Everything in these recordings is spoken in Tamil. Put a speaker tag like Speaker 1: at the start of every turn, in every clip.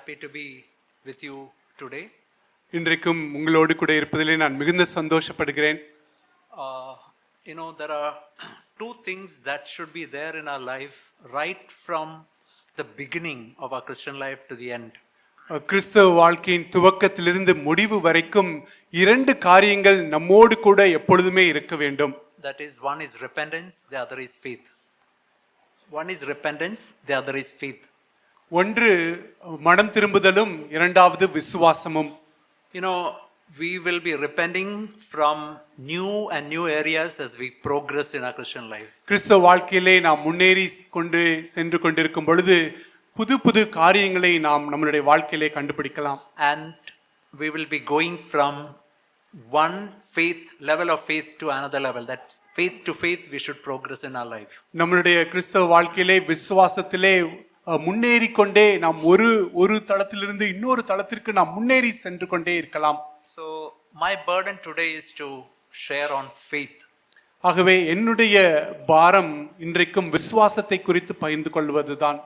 Speaker 1: happy to be with you today.
Speaker 2: இன்றைக்கும் உங்களோடு கூட இருப்பதிலே நான் மிகுந்த சந்தோஷப்படுகிறேன்.
Speaker 1: There are two things that should be there in our life right from the beginning of our Christian life to the end.
Speaker 2: கிறிஸ்தவ வாழ்க்கையின் துவக்கத்திலிருந்து முடிவு வரைக்கும் இரண்டு காரியங்கள் நம்மோடு கூட எப்பொழுதுமே இருக்க வேண்டும்.
Speaker 1: That is, one is repentance, the other is faith. One is repentance, the other is faith.
Speaker 2: ஒன்று மனம் திரும்புதலும் இரண்டாவது விசுவாசமும்.
Speaker 1: We will be repenting from new and new areas as we progress in our Christian life.
Speaker 2: கிறிஸ்தவ வாழ்க்கையிலே நாம் முன்னேறி சென்று கொண்டிருக்கும் பொழுது புது புது காரியங்களை நாம் நம்மளுடைய வாழ்க்கையிலே கண்டுபிடிக்கலாம்.
Speaker 1: And we will be going from one level of faith to another level. That's faith to faith we should progress in our life.
Speaker 2: நம்மளுடைய கிறிஸ்தவ வாழ்க்கையிலே விசுவாசத்திலே முன்னேறி கொண்டே நாம் ஒரு தளத்திலிருந்து இன்னொரு தளத்திற்கு நாம் முன்னேறி சென்று கொண்டே இருக்கலாம்.
Speaker 1: So my burden today is to share on faith.
Speaker 2: ஆகவே என்னுடைய பாரம் இன்றைக்கும் விசுவாசத்தை குறித்து பகிர்ந்து கொள்வதுதான்.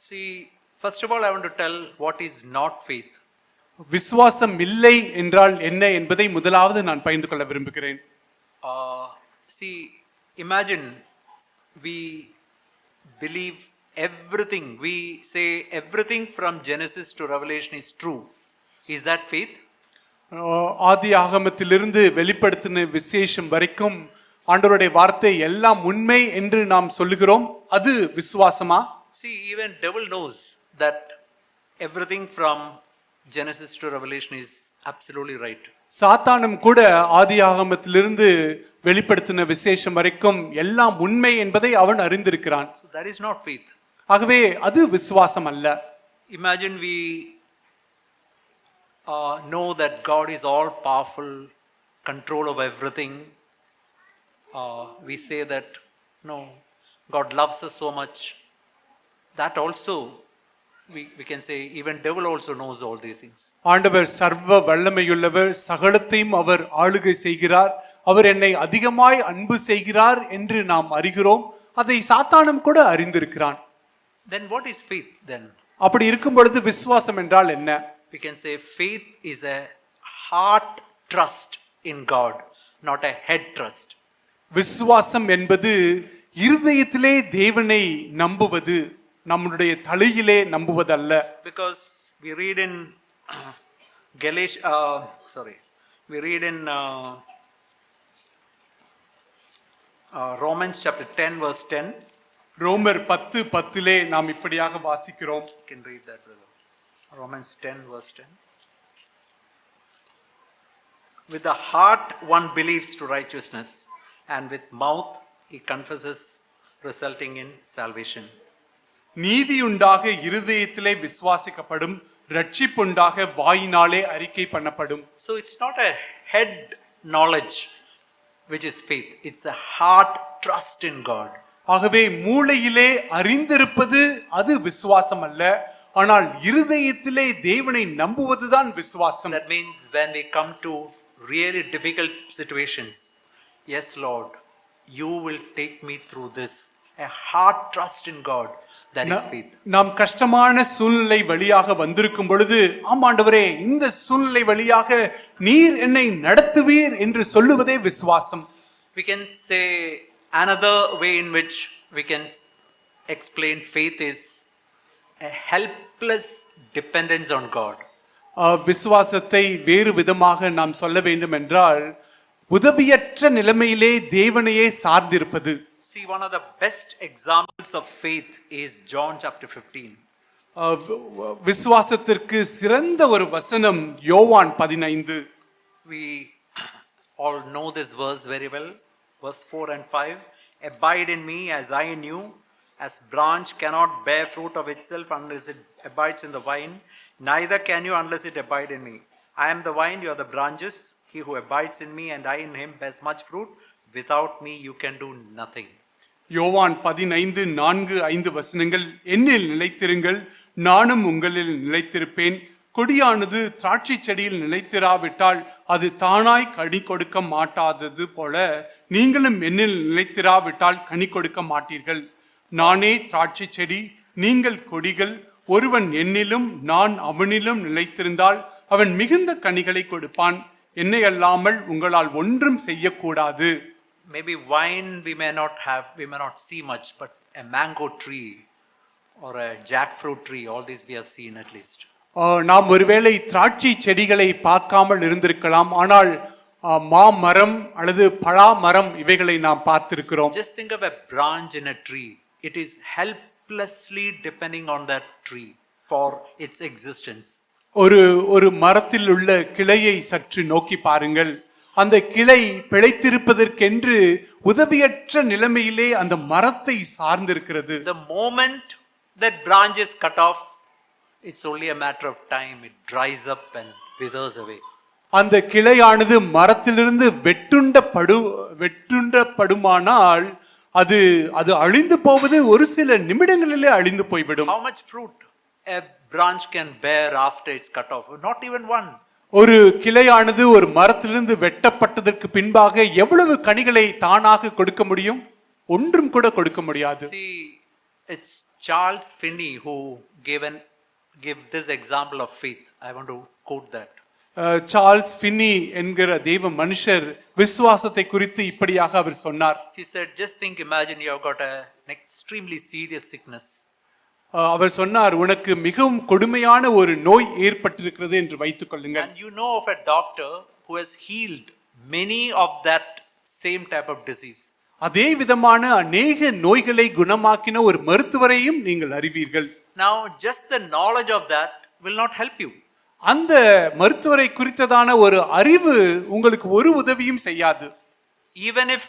Speaker 1: See, first of all I want to tell what is not faith.
Speaker 2: விசுவாசம் இல்லை என்றால் என்ன என்பதை முதலாவது நான் பகிர்ந்து கொள்ள விரும்புகிறேன்.
Speaker 1: See, imagine we believe everything, we say everything from Genesis to Revelation is true. Is that faith?
Speaker 2: ஆதி ஆகமத்திலிருந்து வெளிப்படுத்தின விசேஷம் வரைக்கும் ஆண்டவருடைய வார்த்தை எல்லாம் உண்மை என்று நாம் சொல்லுகிறோம். அது விசுவாசமா?
Speaker 1: See, even devil knows that everything from Genesis to Revelation is absolutely right.
Speaker 2: சாத்தானும் கூட ஆதி ஆகமத்திலிருந்து வெளிப்படுத்தின விசேஷம் வரைக்கும் எல்லாம் உண்மை என்பதை அவன் அறிந்திருக்கிறான்.
Speaker 1: So that is not faith.
Speaker 2: ஆகவே அது விசுவாசம் அல்ல.
Speaker 1: Imagine we know that God is all powerful, control of everything. We say that no, God loves us so much. That also we can say even devil also knows all these things.
Speaker 2: ஆண்டவர் சர்வ வல்லமையுள்ளவர், சகலத்தையும் அவர் ஆளுகை செய்கிறார், அவர் என்னை அதிகமாய் அன்பு செய்கிறார் என்று நாம் அறிகிறோம். அதை சாத்தானும் கூட அறிந்திருக்கிறான்.
Speaker 1: Then what is faith then?
Speaker 2: அப்படி இருக்கும் பொழுது விசுவாசம் என்றால் என்ன?
Speaker 1: We can say faith is a heart trust in God, not a head trust.
Speaker 2: விசுவாசம் என்பது இருதயத்திலே தேவனை நம்புவது, நம்முடைய தலையிலே நம்புவதல்ல.
Speaker 1: Because we read in Romans chapter 10 verse 10.
Speaker 2: ரோமர் 10:10 நாம் இப்படியாக வாசிக்கிறோம்.
Speaker 1: You can read that, brother. Romans 10 verse 10. With the heart one believes to righteousness, and with mouth he confesses, resulting in salvation.
Speaker 2: நீதியுண்டாக இருதயத்திலே விசுவாசிக்கப்படும், ரட்சிப்புண்டாக வாயினாலே அறிக்கை பண்ணப்படும்.
Speaker 1: So it's not a head knowledge which is faith, it's a heart trust in God.
Speaker 2: ஆகவே மூளையிலே அறிந்திருப்பது அது விசுவாசம் அல்ல, ஆனால் இருதயத்திலே தேவனை நம்புவதுதான் விசுவாசம்.
Speaker 1: That means when we come to really difficult situations, yes Lord, you will take me through this. A heart trust in God, that is faith.
Speaker 2: நாம் கஷ்டமான சூழ்நிலை வழியாக வந்திருக்கும் பொழுது, ஆண்டவரே இந்த சூழ்நிலை வழியாக நீர் என்னை நடத்துவீர் என்று சொல்லுவதே விசுவாசம்.
Speaker 1: We can say another way in which we can explain faith is a helpless dependence on God.
Speaker 2: விசுவாசத்தை வேறு விதமாக நாம் சொல்ல வேண்டும் என்றால் உதவியற்ற நிலைமையிலே தேவனையே சார்ந்திருப்பது.
Speaker 1: See, one of the best examples of faith is John chapter 15.
Speaker 2: விசுவாசத்திற்கு சிறந்த ஒரு வசனம் யோவான் 15.
Speaker 1: We all know this verse very well. Verse 4 and 5. Abide in me as I in you. As branch cannot bear fruit of itself unless it abides in the vine, neither can you unless it abide in me. I am the vine, you are the branches. He who abides in me and I in him bears much fruit. Without me you can do nothing.
Speaker 2: யோவான் 15:4-5 வசனங்கள். என்னில் நிலைத்திருங்கள், நானும் உங்களில் நிலைத்திருப்பேன். கொடியானது திராட்சை செடியில் நிலைத்திராவிட்டால் அது தானாய் கனி கொடுக்க மாட்டாதது போல நீங்களும் என்னில் நிலைத்திராவிட்டால் கனி கொடுக்க மாட்டீர்கள். நானே திராட்சை செடி, நீங்கள் கொடிகள். ஒருவன் என்னிலும் நான் அவனிலும் நிலைத்திருந்தால் அவன் மிகுந்த கனிகளை கொடுப்பான். என்னை அல்லாமல் உங்களால் ஒன்றும் செய்யக்கூடாது.
Speaker 1: Maybe wine we may not see much, but a mango tree or a jackfruit tree, all these we have seen at least.
Speaker 2: நாம் ஒருவேளை திராட்சை செடிகளை பார்க்காமல் இருந்திருக்கலாம், ஆனால் மாமரம் அல்லது பலா மரம் இவைகளை நாம் பார்த்திருக்கிறோம்.
Speaker 1: Just think of a branch in a tree. It is helplessly depending on that tree for its existence.
Speaker 2: ஒரு மரத்தில் உள்ள கிளையை சற்று நோக்கி பாருங்கள். அந்த கிளை பிழைத்திருப்பதற்கென்று உதவியற்ற நிலைமையிலே அந்த மரத்தை சார்ந்திருக்கிறது.
Speaker 1: The moment that branch is cut off, it's only a matter of time. It dries up and withers away.
Speaker 2: அந்த கிளையானது மரத்திலிருந்து வெட்டுண்டப்படுமானால் அது அழிந்து போவது ஒரு சில நிமிடங்களிலே அழிந்து போய்விடும்.
Speaker 1: How much fruit a branch can bear after it's cut off? Not even one.
Speaker 2: ஒரு கிளையானது ஒரு மரத்திலிருந்து வெட்டப்பட்டதற்கு பின்பாக எவ்வளவு கனிகளை தானாக கொடுக்க முடியும்? ஒன்றும் கூட கொடுக்க முடியாது.
Speaker 1: See, it's Charles Finney who gave this example of faith. I want to quote that.
Speaker 2: Charles Binny என்கிற தெய்வ மனுஷர் விசுவாசத்தை குறித்து இப்படியாக அவர் சொன்னார்.
Speaker 1: He said, just imagine you have got an extremely serious sickness.
Speaker 2: அவர் சொன்னார், உனக்கு மிகவும் கொடுமையான ஒரு நோய் ஏற்பட்டிருக்கிறது என்று வைத்துக் கொள்ளுங்கள்.
Speaker 1: And you know of a doctor who has healed many of that same type of disease.
Speaker 2: அதே விதமான அநேக நோய்களை குணமாக்கின ஒரு மருத்துவரையும் நீங்கள் அறிவீர்கள்.
Speaker 1: Now just the knowledge of that will not help you.
Speaker 2: அந்த மருத்துவரை குறித்ததான ஒரு அறிவு உங்களுக்கு ஒரு உதவியும் செய்யாது.
Speaker 1: Even if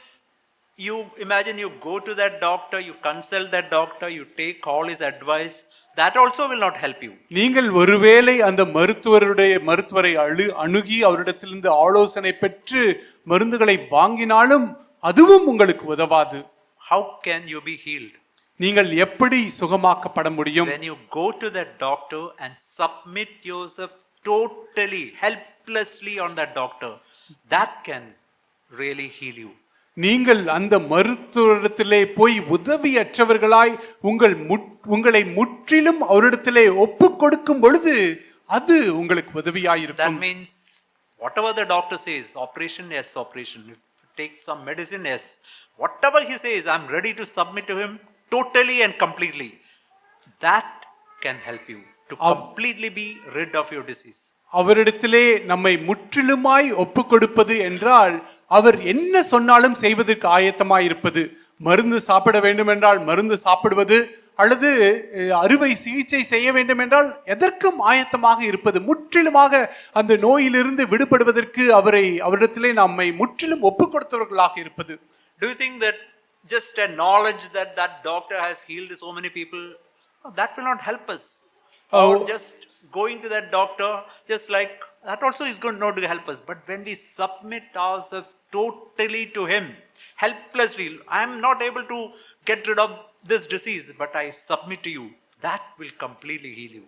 Speaker 1: you imagine you go to that doctor, you consult that doctor, you take all his advice, that also will not help you.
Speaker 2: நீங்கள் ஒருவேளை அந்த மருத்துவரை அணுகி அவரிடத்திலிருந்து ஆலோசனை பெற்று மருந்துகளை வாங்கினாலும் அதுவும் உங்களுக்கு உதவாது.
Speaker 1: How can you be healed?
Speaker 2: நீங்கள் எப்படி சுகமாக்கப்பட முடியும்?
Speaker 1: When you go to that doctor and submit yourself totally, helplessly on that doctor, that can really heal you.
Speaker 2: நீங்கள் அந்த மருத்துவரிடத்திலே போய் உதவியற்றவர்களாய் உங்களை முற்றிலும் அவரிடத்திலே ஒப்பு கொடுக்கும் பொழுது அது உங்களுக்கு உதவியாயிருக்கும்.
Speaker 1: That means whatever the doctor says, operation, yes, operation. If take some medicine, yes. Whatever he says, I'm ready to submit to him totally and completely. That can help you to completely be rid of your disease.
Speaker 2: அவரிடத்திலே நம்மை முற்றிலுமாய் ஒப்பு கொடுப்பது என்றால் அவர் என்ன சொன்னாலும் செய்வதற்கு ஆயத்தமாய் இருப்பது. மருந்து சாப்பிட வேண்டும் என்றால் மருந்து சாப்பிடுவது, அல்லது அறுவை சிகிச்சை செய்ய வேண்டும் என்றால் எதற்கும் ஆயத்தமாக இருப்பது. முற்றிலுமாக அந்த நோயிலிருந்து விடுபடுவதற்கு அவரிடத்திலே நம்மை முற்றிலும் ஒப்பு கொடுத்தவர்களாக இருப்பது.
Speaker 1: Do you think that just a knowledge that doctor has healed so many people, that will not help us? Or just going to that doctor, just like that also is not to help us. But when we submit ourselves totally to him, helplessly, I am not able to get rid of this disease, but I submit to you, that will completely heal you.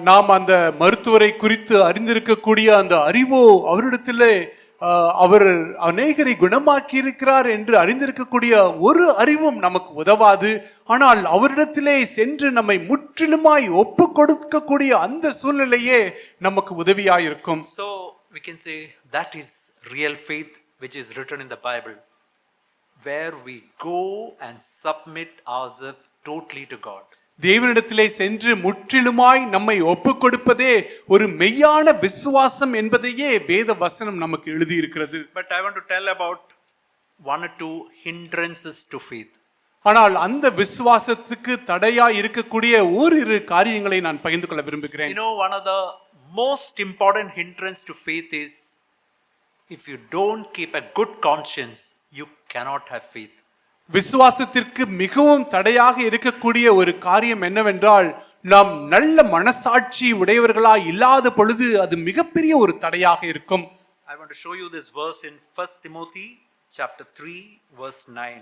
Speaker 2: நாம் அந்த மருத்துவரை குறித்து அறிந்திருக்கக்கூடிய அந்த அறிவோ அவரிடத்திலே அவர் அநேகரை குணமாக்கி இருக்கிறார் என்று அறிந்திருக்கக்கூடிய ஒரு அறிவும் நமக்கு உதவாது. ஆனால் அவரிடத்திலே சென்று நம்மை முற்றிலுமாய் ஒப்பு கொடுக்கக்கூடிய அந்த சூழ்நிலையே நமக்கு உதவியாயிருக்கும்.
Speaker 1: So we can say that is real faith which is written in the Bible, where we go and submit ourselves totally to God.
Speaker 2: தேவனிடத்திலே சென்று முற்றிலுமாய் நம்மை ஒப்பு கொடுப்பதே ஒரு மெய்யான விசுவாசம் என்பதையே வேத வசனம் நமக்கு எழுதி இருக்கிறது.
Speaker 1: But I want to tell about one or two hindrances to faith.
Speaker 2: ஆனால் அந்த விசுவாசத்துக்கு தடையா இருக்கக்கூடிய ஓரிரு காரியங்களை நான் பகிர்ந்து கொள்ள விரும்புகிறேன்.
Speaker 1: You know, one of the most important hindrance to faith is if you don't keep a good conscience, you cannot have faith.
Speaker 2: விசுவாசத்திற்கு மிகவும் தடையாக இருக்கக்கூடிய ஒரு காரியம் என்னவென்றால், நாம் நல்ல மனசாட்சி உடையவர்களாய் இல்லாத பொழுது அது மிகப்பெரிய ஒரு தடையாக இருக்கும்.
Speaker 1: I want to show you this verse in 1 Timothy chapter 3 verse 9.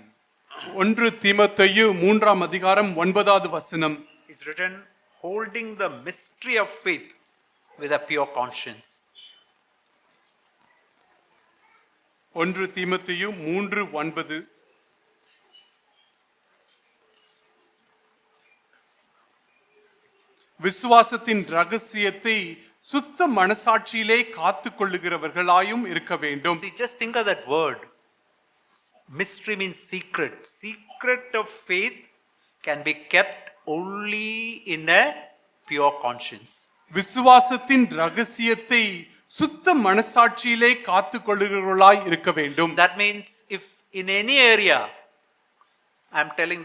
Speaker 2: 1 தீமோத்தேயு 3ஆம் அதிகாரம் 9வது வசனம்.
Speaker 1: It's written, holding the mystery of faith with a pure conscience.
Speaker 2: 1 தீமோத்தேயு 3:9. விசுவாசத்தின் ரகசியத்தை சுத்த மனசாட்சியிலே காத்துக் கொள்ளுகிறவர்களாயும் இருக்க வேண்டும்.
Speaker 1: See, just think of that word. Mystery means secret. Secret of faith can be kept only in a pure conscience.
Speaker 2: விசுவாசத்தின் ரகசியத்தை சுத்த மனசாட்சியிலே காத்துக் கொள்ளுகிறவர்களாய் இருக்க வேண்டும்.
Speaker 1: That means if in any area I'm telling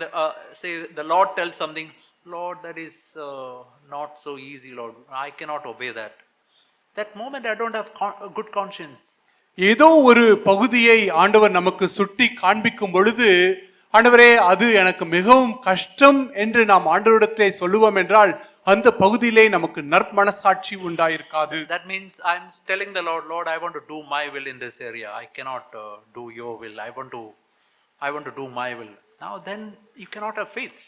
Speaker 1: say the Lord tells something, Lord, that is not so easy, Lord. I cannot obey that. That moment I don't have a good conscience.
Speaker 2: ஏதோ ஒரு பகுதியை ஆண்டவர் நமக்கு சுட்டி காண்பிக்கும் பொழுது, ஆண்டவரே அது எனக்கு மிகவும் கஷ்டம் என்று நாம் ஆண்டவரிடத்திலே சொல்லுவோம் என்றால் அந்த பகுதியிலே நமக்கு நற்மனசாட்சி உண்டாயிருக்காது.
Speaker 1: That means I'm telling the Lord, Lord, I want to do my will in this area. I cannot do your will. I want to do my will. Now then you cannot have faith.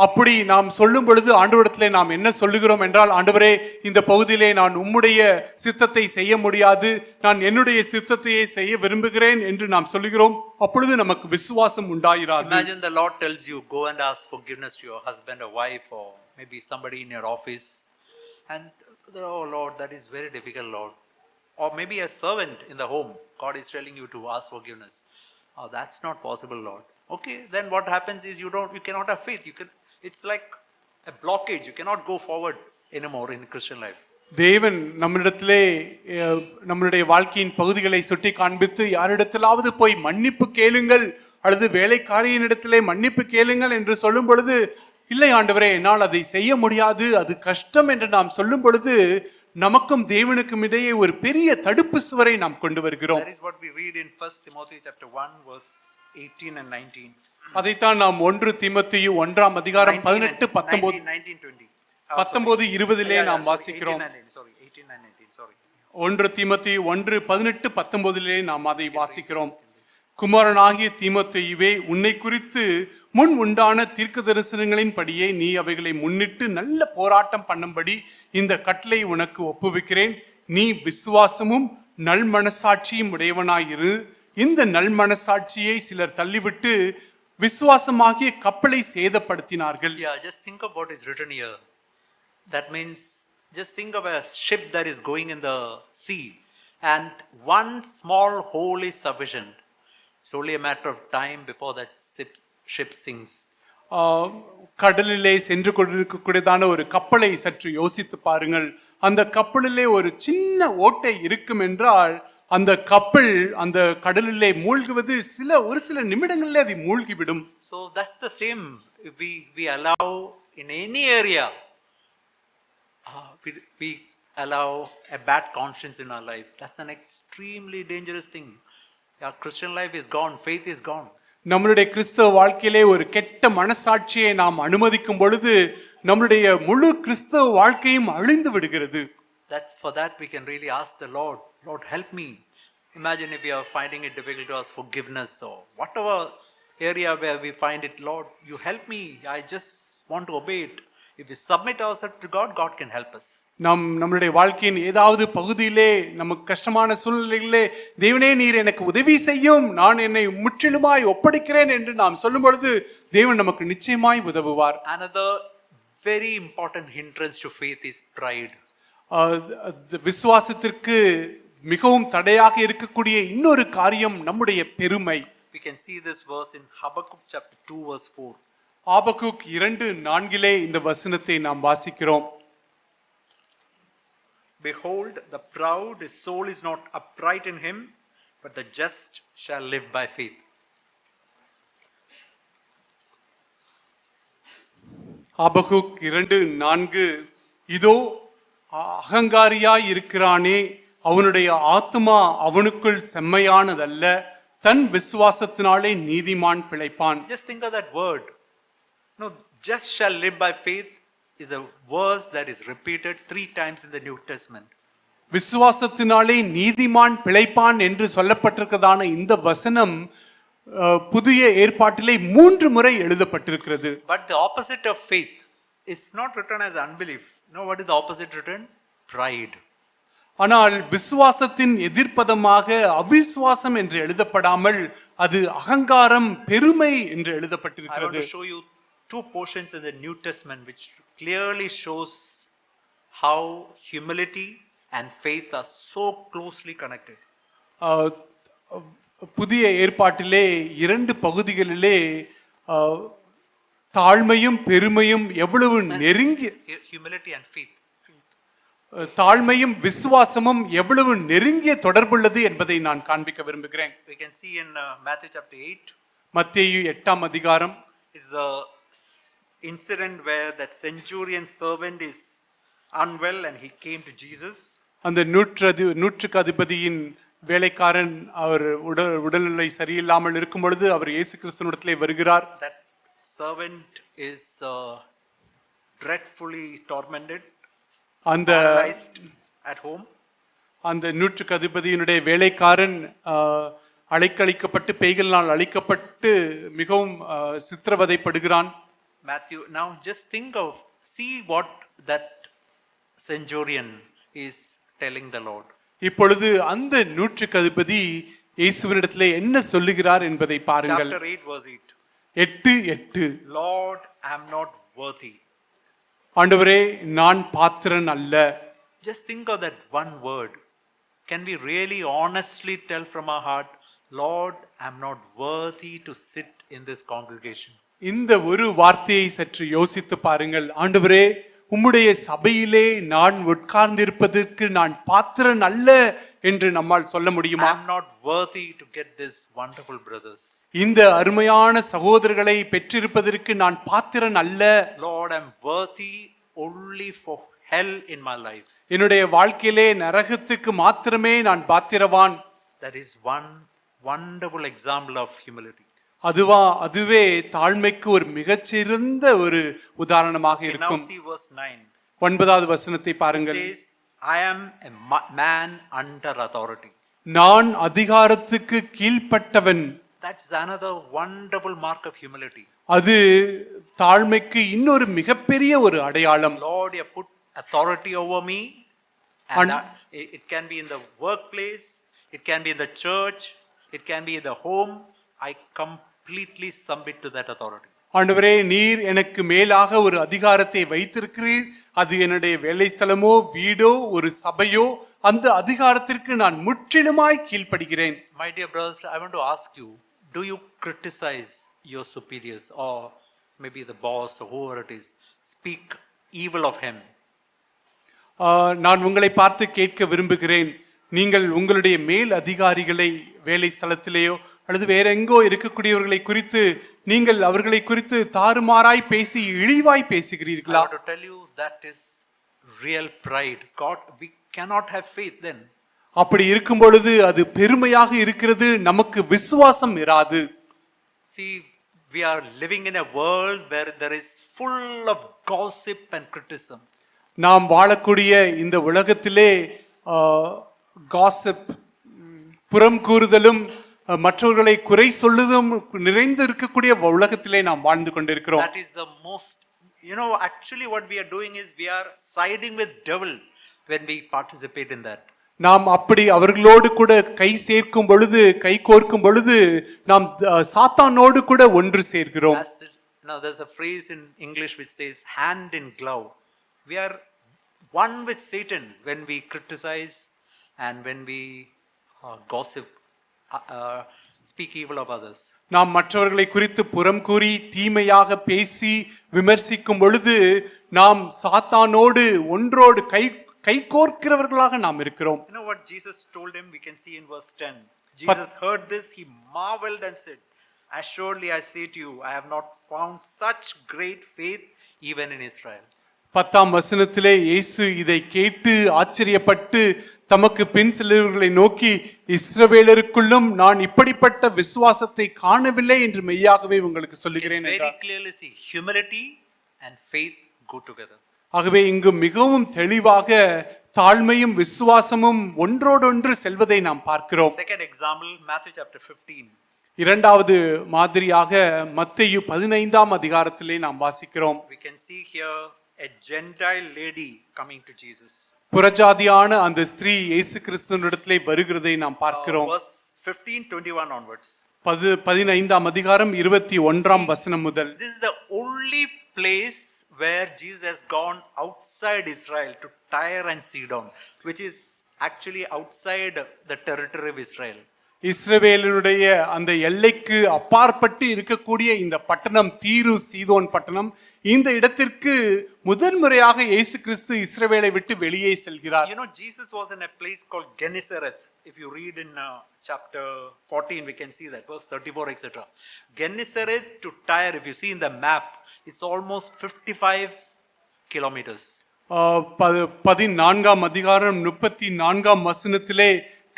Speaker 2: அப்படி நாம் சொல்லும் பொழுது ஆண்டவரிடத்திலே நாம் என்ன சொல்லுகிறோம் என்றால், ஆண்டவரே இந்த பகுதியிலே நான் உம்முடைய சித்தத்தை செய்ய முடியாது, நான் என்னுடைய சித்தத்தையே செய்ய விரும்புகிறேன் என்று நாம் சொல்லுகிறோம். அப்பொழுது நமக்கு விசுவாசம் உண்டாயிராது.
Speaker 1: Imagine the Lord tells you, go and ask forgiveness to your husband or wife or maybe somebody in your office, and oh Lord, that is very difficult, Lord. Or maybe a servant in the home, God is telling you to ask forgiveness. Oh, that's not possible, Lord. Okay, then what happens is you cannot have faith. It's like a blockage. You cannot go forward anymore in Christian life.
Speaker 2: தேவன் நம்மிடத்திலே நம்மளுடைய வாழ்க்கையின் பகுதிகளை சுட்டி காண்பித்து, யாரிடத்திலாவது போய் மன்னிப்பு கேளுங்கள் அல்லது வேலைக்காரியினிடத்திலே மன்னிப்பு கேளுங்கள் என்று சொல்லும் பொழுது, இல்லை ஆண்டவரே என்னால் அதை செய்ய முடியாது, அது கஷ்டம் என்று நாம் சொல்லும் பொழுது நமக்கும் தேவனுக்கும் இடையே ஒரு பெரிய தடுப்பு சுவரை நாம் கொண்டு வருகிறோம்.
Speaker 1: That is what we read in 1 Timothy chapter 1 verse 18 and 19.
Speaker 2: அதைத்தான் நாம் 1 தீமோத்தேயு 1ஆம் அதிகாரம் 18 19 19 20 நாம் வாசிக்கிறோம். 1 தீமோத்தேயு 1:18 19 நாம் அதை வாசிக்கிறோம். குமாரனாகிய தீமோத்தேயுவே, உன்னை குறித்து முன் உண்டான தீர்க்க தரிசனங்களின் படியே நீ அவைகளை முன்னிட்டு நல்ல போராட்டம் பண்ணும்படி இந்த கட்டளை உனக்கு ஒப்புவிக்கிறேன். நீ விசுவாசமும் நல் மனசாட்சியும் உடையவனாயிரு. இந்த நல் மனசாட்சியை சிலர் தள்ளிவிட்டு விசுவாசமாகிய கப்பலை சேதப்படுத்தினார்கள்.
Speaker 1: Yeah, just think of what is written here. That means just think of a ship that is going in the sea and one small hole is sufficient. It's only a matter of time before that ship sinks.
Speaker 2: கடலிலே சென்று கொண்டிருக்கக்கூடியதான ஒரு கப்பலை சற்று யோசித்து பாருங்கள். அந்த கப்பலிலே ஒரு சின்ன ஓட்டை இருக்கும் என்றால் அந்த கப்பல் அந்த கடலிலே மூழ்குவது ஒரு சில நிமிடங்களிலே அது மூழ்கிவிடும்.
Speaker 1: So that's the same. If we allow in any area, we allow a bad conscience in our life. That's an extremely dangerous thing. Our Christian life is gone. Faith is gone.
Speaker 2: நம்மளுடைய கிறிஸ்தவ வாழ்க்கையிலே ஒரு கெட்ட மனசாட்சியை நாம் அனுமதிக்கும் பொழுது நம்மளுடைய முழு கிறிஸ்தவ வாழ்க்கையும் அழிந்து விடுகிறது.
Speaker 1: That's for that we can really ask the Lord, Lord, help me. Imagine if we are finding it difficult to ask forgiveness or whatever area where we find it, Lord, you help me. I just want to obey it. If we submit ourselves to God, God can help us.
Speaker 2: நம்மளுடைய வாழ்க்கையின் ஏதாவது பகுதியிலே நமக்கு கஷ்டமான சூழ்நிலைகளிலே, தேவனே நீர் எனக்கு உதவி செய்யும், நான் என்னை முற்றிலுமாய் ஒப்படைக்கிறேன் என்று நாம் சொல்லும் பொழுது தேவன் நமக்கு நிச்சயமாய் உதவுவார்.
Speaker 1: Another very important hindrance to faith is pride.
Speaker 2: விசுவாசத்திற்கு மிகவும் தடையாக இருக்கக்கூடிய இன்னொரு காரியம் நம்முடைய பெருமை.
Speaker 1: We can see this verse in Habakkuk chapter 2 verse 4.
Speaker 2: Habakkuk 2:4 இந்த வசனத்தை நாம் வாசிக்கிறோம்.
Speaker 1: Behold, the proud, his soul is not upright in him, but the just shall live by faith.
Speaker 2: Habakkuk 2:4, இதோ அகங்காரியாய் இருக்கிறானே, அவனுடைய ஆத்துமா அவனுக்குள் செம்மையானதல்ல, தன் விசுவாசத்தினாலே நீதிமான் பிழைப்பான்.
Speaker 1: Just think of that word. No, just shall live by faith is a verse that is repeated 3 times in the New Testament.
Speaker 2: விசுவாசத்தினாலே நீதிமான் பிழைப்பான் என்று சொல்லப்பட்டிருக்கிறதான இந்த வசனம் புதிய ஏற்பாட்டிலே 3 முறை எழுதப்பட்டிருக்கிறது.
Speaker 1: But the opposite of faith is not written as unbelief. No, what is the opposite written? Pride.
Speaker 2: ஆனால் விசுவாசத்தின் எதிர்ப்பதமாக அவிசுவாசம் என்று எழுதப்படாமல் அது அகங்காரம், பெருமை என்று எழுதப்பட்டிருக்கிறது.
Speaker 1: I want to show you 2 portions in the New Testament which clearly shows how humility and faith are so closely connected.
Speaker 2: ஆஹ், புதிய ஏற்பாட்டிலே 2 பகுதிகளிலே ஆஹ், தாழ்மையும் பெருமையும் எவ்வளவு நெருங்கி
Speaker 1: Humility and faith.
Speaker 2: தாழ்மையும் விசுவாசமும் எவ்வளவு நெருங்கிய தொடர்புள்ளது என்பதை நான் காண்பிக்க விரும்புகிறேன்.
Speaker 1: We can see in Matthew chapter 8
Speaker 2: மத்தேயு 8ஆம் அதிகாரம்
Speaker 1: is the incident where that centurion servant is unwell and he came to Jesus.
Speaker 2: அந்த நூற்றுக்கு அதிபதியின் வேலைக்காரன் அவர் உடல்நிலை சரியில்லாமல் இருக்கும் பொழுது அவர் இயேசு கிறிஸ்துவினிடத்திலே வருகிறார்.
Speaker 1: That servant is dreadfully tormented,
Speaker 2: அந்த
Speaker 1: paralyzed at home.
Speaker 2: அந்த நூற்றுக்கு அதிபதியினுடைய வேலைக்காரன் அழைக்கப்பட்டு பேய்களினால் அழிக்கப்பட்டு மிகவும் சித்திரவதைப்படுகிறான்.
Speaker 1: Matthew, now just see what that centurion is telling the Lord.
Speaker 2: இப்பொழுது அந்த நூற்றுக்கு அதிபதி இயேசுவினிடத்திலே என்ன சொல்லுகிறார் என்பதை பாருங்கள்.
Speaker 1: Chapter 8 verse 8.
Speaker 2: 8:8
Speaker 1: Lord, I am not worthy.
Speaker 2: ஆண்டவரே நான் பாத்திரன் அல்ல.
Speaker 1: Just think of that one word. Can we really honestly tell from our heart, Lord, I am not worthy to sit in this congregation?
Speaker 2: இந்த ஒரு வார்த்தையை சற்று யோசித்து பாருங்கள். ஆண்டவரே, உம்முடைய சபையிலே நான் உட்கார்ந்திருப்பதற்கு நான் பாத்திரன் அல்ல என்று நம்மால் சொல்ல முடியுமா?
Speaker 1: I am not worthy to get this wonderful brothers.
Speaker 2: இந்த அருமையான சகோதரர்களை பெற்றிருப்பதற்கு நான் பாத்திரன் அல்ல.
Speaker 1: Lord, I am worthy only for hell in my life.
Speaker 2: என்னுடைய வாழ்க்கையிலே நரகத்துக்கு மாத்திரமே நான் பாத்திரவான்.
Speaker 1: That is one wonderful example of humility.
Speaker 2: அதுவே தாழ்மைக்கு ஒரு மிகச்சிறந்த ஒரு உதாரணமாக
Speaker 1: Now
Speaker 2: இருக்கும்.
Speaker 1: see verse 9.
Speaker 2: 9வது வசனத்தை
Speaker 1: It
Speaker 2: பாருங்கள்.
Speaker 1: says, I am a man under authority.
Speaker 2: நான் அதிகாரத்துக்கு கீழ்ப்பட்டவன்.
Speaker 1: That's another wonderful mark of humility.
Speaker 2: அது தாழ்மைக்கு இன்னொரு மிகப்பெரிய ஒரு அடையாளம்.
Speaker 1: Lord, you put authority over me, and it can be in the workplace, it can be in the church, it can be in the home. I completely submit to that authority.
Speaker 2: ஆண்டவரே, நீர் எனக்கு மேலாக ஒரு அதிகாரத்தை வைத்திருக்கிறீர். அது என்னுடைய வேலை ஸ்தலமோ வீடோ ஒரு சபையோ, அந்த அதிகாரத்திற்கு நான் முற்றிலுமாய் கீழ்ப்படுகிறேன்.
Speaker 1: My dear brothers, I want to ask you, do you criticize your superiors or maybe the boss or whoever it is, speak evil of him?
Speaker 2: நான் உங்களை பார்த்து கேட்க விரும்புகிறேன். நீங்கள் உங்களுடைய மேல் அதிகாரிகளை வேலை ஸ்தலத்திலேயோ அல்லது வேற எங்கோ இருக்கக்கூடியவர்களை குறித்து நீங்கள் அவர்களை குறித்து தாறுமாறாய் பேசி இழிவாய் பேசுகிறீர்களா?
Speaker 1: I want to tell you that is real pride. God, we cannot have faith then.
Speaker 2: அப்படி இருக்கும் பொழுது அது பெருமையாக இருக்கிறது, நமக்கு விசுவாசம் இராது.
Speaker 1: See, we are living in a world where there is full of gossip and criticism.
Speaker 2: நாம் வாழக்கூடிய இந்த உலகத்திலே காசிப், புறம் கூறுதலும் மற்றவர்களை குறை சொல்லுதும் நிறைந்து இருக்கக்கூடிய உலகத்திலே நாம் வாழ்ந்து கொண்டிருக்கிறோம்.
Speaker 1: That is the most, actually what we are doing is we are siding with devil when we participate in that.
Speaker 2: நாம் அப்படி அவர்களோடு கூட கை சேர்க்கும் பொழுது, கை கோர்க்கும் பொழுது நாம் சாத்தானோடு கூட ஒன்று சேர்க்கிறோம்.
Speaker 1: Now there's a phrase in English which says hand in glove. We are one with Satan when we criticize and when we gossip, speak evil of others.
Speaker 2: நாம் மற்றவர்களை குறித்து புறம் கூறி தீமையாக பேசி விமர்சிக்கும் பொழுது நாம் சாத்தானோடு ஒன்றோடு கை கோர்க்கிறவர்களாக நாம் இருக்கிறோம்.
Speaker 1: You know what Jesus told him? We can see in verse 10. Jesus heard this, he marveled and said, assuredly I say to you, I have not found such great faith even in Israel.
Speaker 2: 10ஆம் வசனத்திலே இயேசு இதை கேட்டு ஆச்சரியப்பட்டு தமக்கு பின் செல்லுகிறவர்களை நோக்கி, இஸ்ரவேலருக்குள்ளும் நான் இப்படிப்பட்ட விசுவாசத்தை காணவில்லை என்று மெய்யாகவே உங்களுக்கு சொல்லுகிறேன்
Speaker 1: Very
Speaker 2: என்றார்.
Speaker 1: clearly see, humility and faith go together.
Speaker 2: ஆகவே இங்கு மிகவும் தெளிவாக தாழ்மையும் விசுவாசமும் ஒன்றோடொன்று செல்வதை நாம் பார்க்கிறோம்.
Speaker 1: Second example, Matthew chapter 15.
Speaker 2: இரண்டாவது மாதிரியாக மத்தேயு 15ஆம் அதிகாரத்திலே நாம் வாசிக்கிறோம்.
Speaker 1: We can see here a Gentile lady coming to Jesus.
Speaker 2: புறஜாதியான அந்த ஸ்திரீ இயேசு கிறிஸ்துவினிடத்திலே வருகிறதை நாம் பார்க்கிறோம்.
Speaker 1: Verse 15-21 onwards.
Speaker 2: 15ஆம் அதிகாரம் 21ஆம் வசனம் முதல்.
Speaker 1: This is the only place where Jesus has gone outside Israel to Tyre and Sidon, which is actually outside the territory of Israel.
Speaker 2: இஸ்ரவேலருடைய அந்த எல்லைக்கு அப்பாற்பட்டு இருக்கக்கூடிய இந்த பட்டணம் தீரு சீதோன் பட்டணம். இந்த இடத்திற்கு முதன்முறையாக இயேசு கிறிஸ்து இஸ்ரவேலை விட்டு வெளியே செல்கிறார்.
Speaker 1: You know, Jesus was in a place called Gennesareth. If you read in chapter 14, we can see that, verse 34, etc. Gennesareth to Tyre, if you see in the map, it's almost 55 kilometers.
Speaker 2: 14ஆம் அதிகாரம் 34ஆம் வசனத்திலே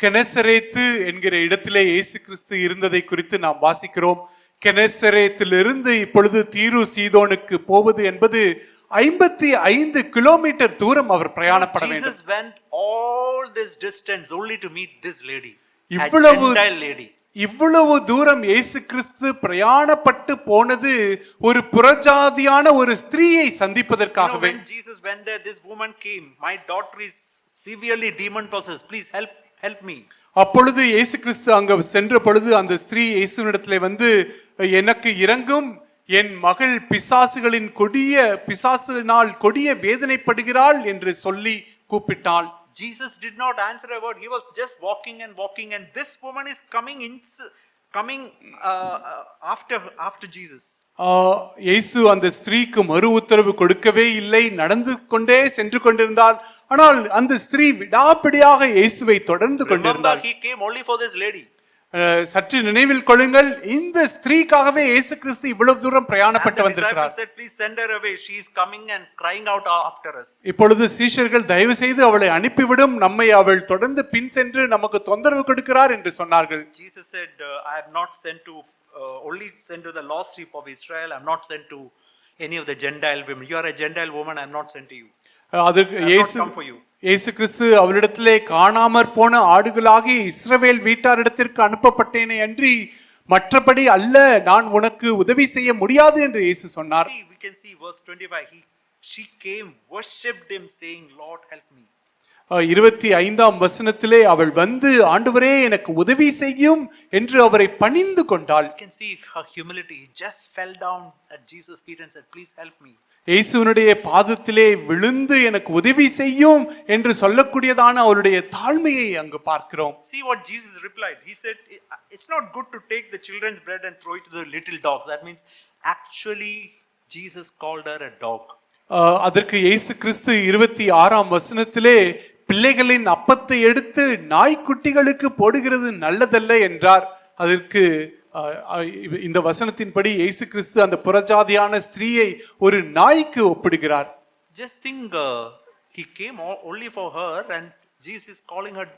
Speaker 2: கெனசரேத்து என்கிற இடத்திலே இயேசு கிறிஸ்து இருந்ததை குறித்து நாம் வாசிக்கிறோம். கெனசரேத்திலிருந்து இப்பொழுது தீரு சீதோனுக்கு போவது என்பது 55 கிலோமீட்டர் தூரம் அவர் பிரயாணப்பட வேண்டும்.
Speaker 1: Jesus went all this distance only to meet this lady, a
Speaker 2: இவ்வளவு
Speaker 1: Gentile lady.
Speaker 2: இவ்வளவு தூரம் இயேசு கிறிஸ்து பிரயாணப்பட்டு போனது ஒரு புறஜாதியான ஒரு ஸ்திரீயை
Speaker 1: You know,
Speaker 2: சந்திப்பதற்காகவே.
Speaker 1: when Jesus went there, this woman came. My daughter is severely demon possessed. Please help me.
Speaker 2: அப்பொழுது இயேசு கிறிஸ்து அங்க சென்ற பொழுது அந்த ஸ்திரீ இயேசுவினிடத்திலே வந்து எனக்கு இரங்கும், என் மகள் பிசாசுகளின் பிசாசினால் கொடிய வேதனைப்படுகிறாள் என்று சொல்லி கூப்பிட்டாள்.
Speaker 1: Jesus did not answer a word. He was just walking, and this woman is coming after Jesus.
Speaker 2: இயேசு அந்த ஸ்திரீக்கு மறு உத்தரவு கொடுக்கவே இல்லை, நடந்து கொண்டே சென்று கொண்டிருந்தார். ஆனால் அந்த ஸ்திரீ விடாப்பிடியாக இயேசுவை தொடர்ந்து கொண்டிருந்தார்.
Speaker 1: He came only for this lady.
Speaker 2: சற்று நினைவில் கொள்ளுங்கள், இந்த ஸ்திரீக்காகவே இயேசு கிறிஸ்து இவ்வளவு தூரம் பிரயாணப்பட்டு வந்திருக்கிறார்.
Speaker 1: Please send her away. She is coming and crying out after us.
Speaker 2: இப்பொழுது சீஷர்கள் தயவு செய்து அவளை அனுப்பிவிடும், நம்மை அவள் தொடர்ந்து பின் சென்று நமக்கு தொந்தரவு கொடுக்கிறார் என்று சொன்னார்கள்.
Speaker 1: Jesus said, I have not sent to only sent to the lost sheep of Israel. I have not sent to any of the Gentile women. You are a Gentile woman. I am not sent to you.
Speaker 2: அதற்கு இயேசு கிறிஸ்து அவளிடத்திலே காணாமற் போன ஆடுகளாகி இஸ்ரவேல் வீட்டாரிடத்திற்கு அனுப்பப்பட்டேனே அன்றி மற்றபடி அல்ல, நான் உனக்கு உதவி செய்ய முடியாது என்று இயேசு சொன்னார்.
Speaker 1: See, we can see verse 25. She came, worshipped him, saying, Lord, help me.
Speaker 2: 25ஆம் வசனத்திலே அவள் வந்து, ஆண்டவரே எனக்கு உதவி செய்யும் என்று அவரை பணிந்து கொண்டாள்.
Speaker 1: You can see her humility. He just fell down at Jesus' feet and said, please help me.
Speaker 2: இயேசுவினுடைய பாதத்திலே விழுந்து எனக்கு உதவி செய்யும் என்று சொல்லக்கூடியதான அவருடைய தாழ்மையை அங்கு பார்க்கிறோம்.
Speaker 1: See what Jesus replied. He said, it's not good to take the children's bread and throw it to the little dogs. That means actually Jesus called her a dog.
Speaker 2: அதற்கு இயேசு கிறிஸ்து 26ஆம் வசனத்திலே பிள்ளைகளின் அப்பத்தை எடுத்து நாய்க்குட்டிகளுக்கு போடுகிறது நல்லதல்ல என்றார். அதற்கு இந்த வசனத்தின்படி இயேசு கிறிஸ்து அந்த புறஜாதியான ஸ்திரீயை ஒரு நாய்க்கு ஒப்பிடுகிறார்.
Speaker 1: Just think, he came only for her and Jesus is calling her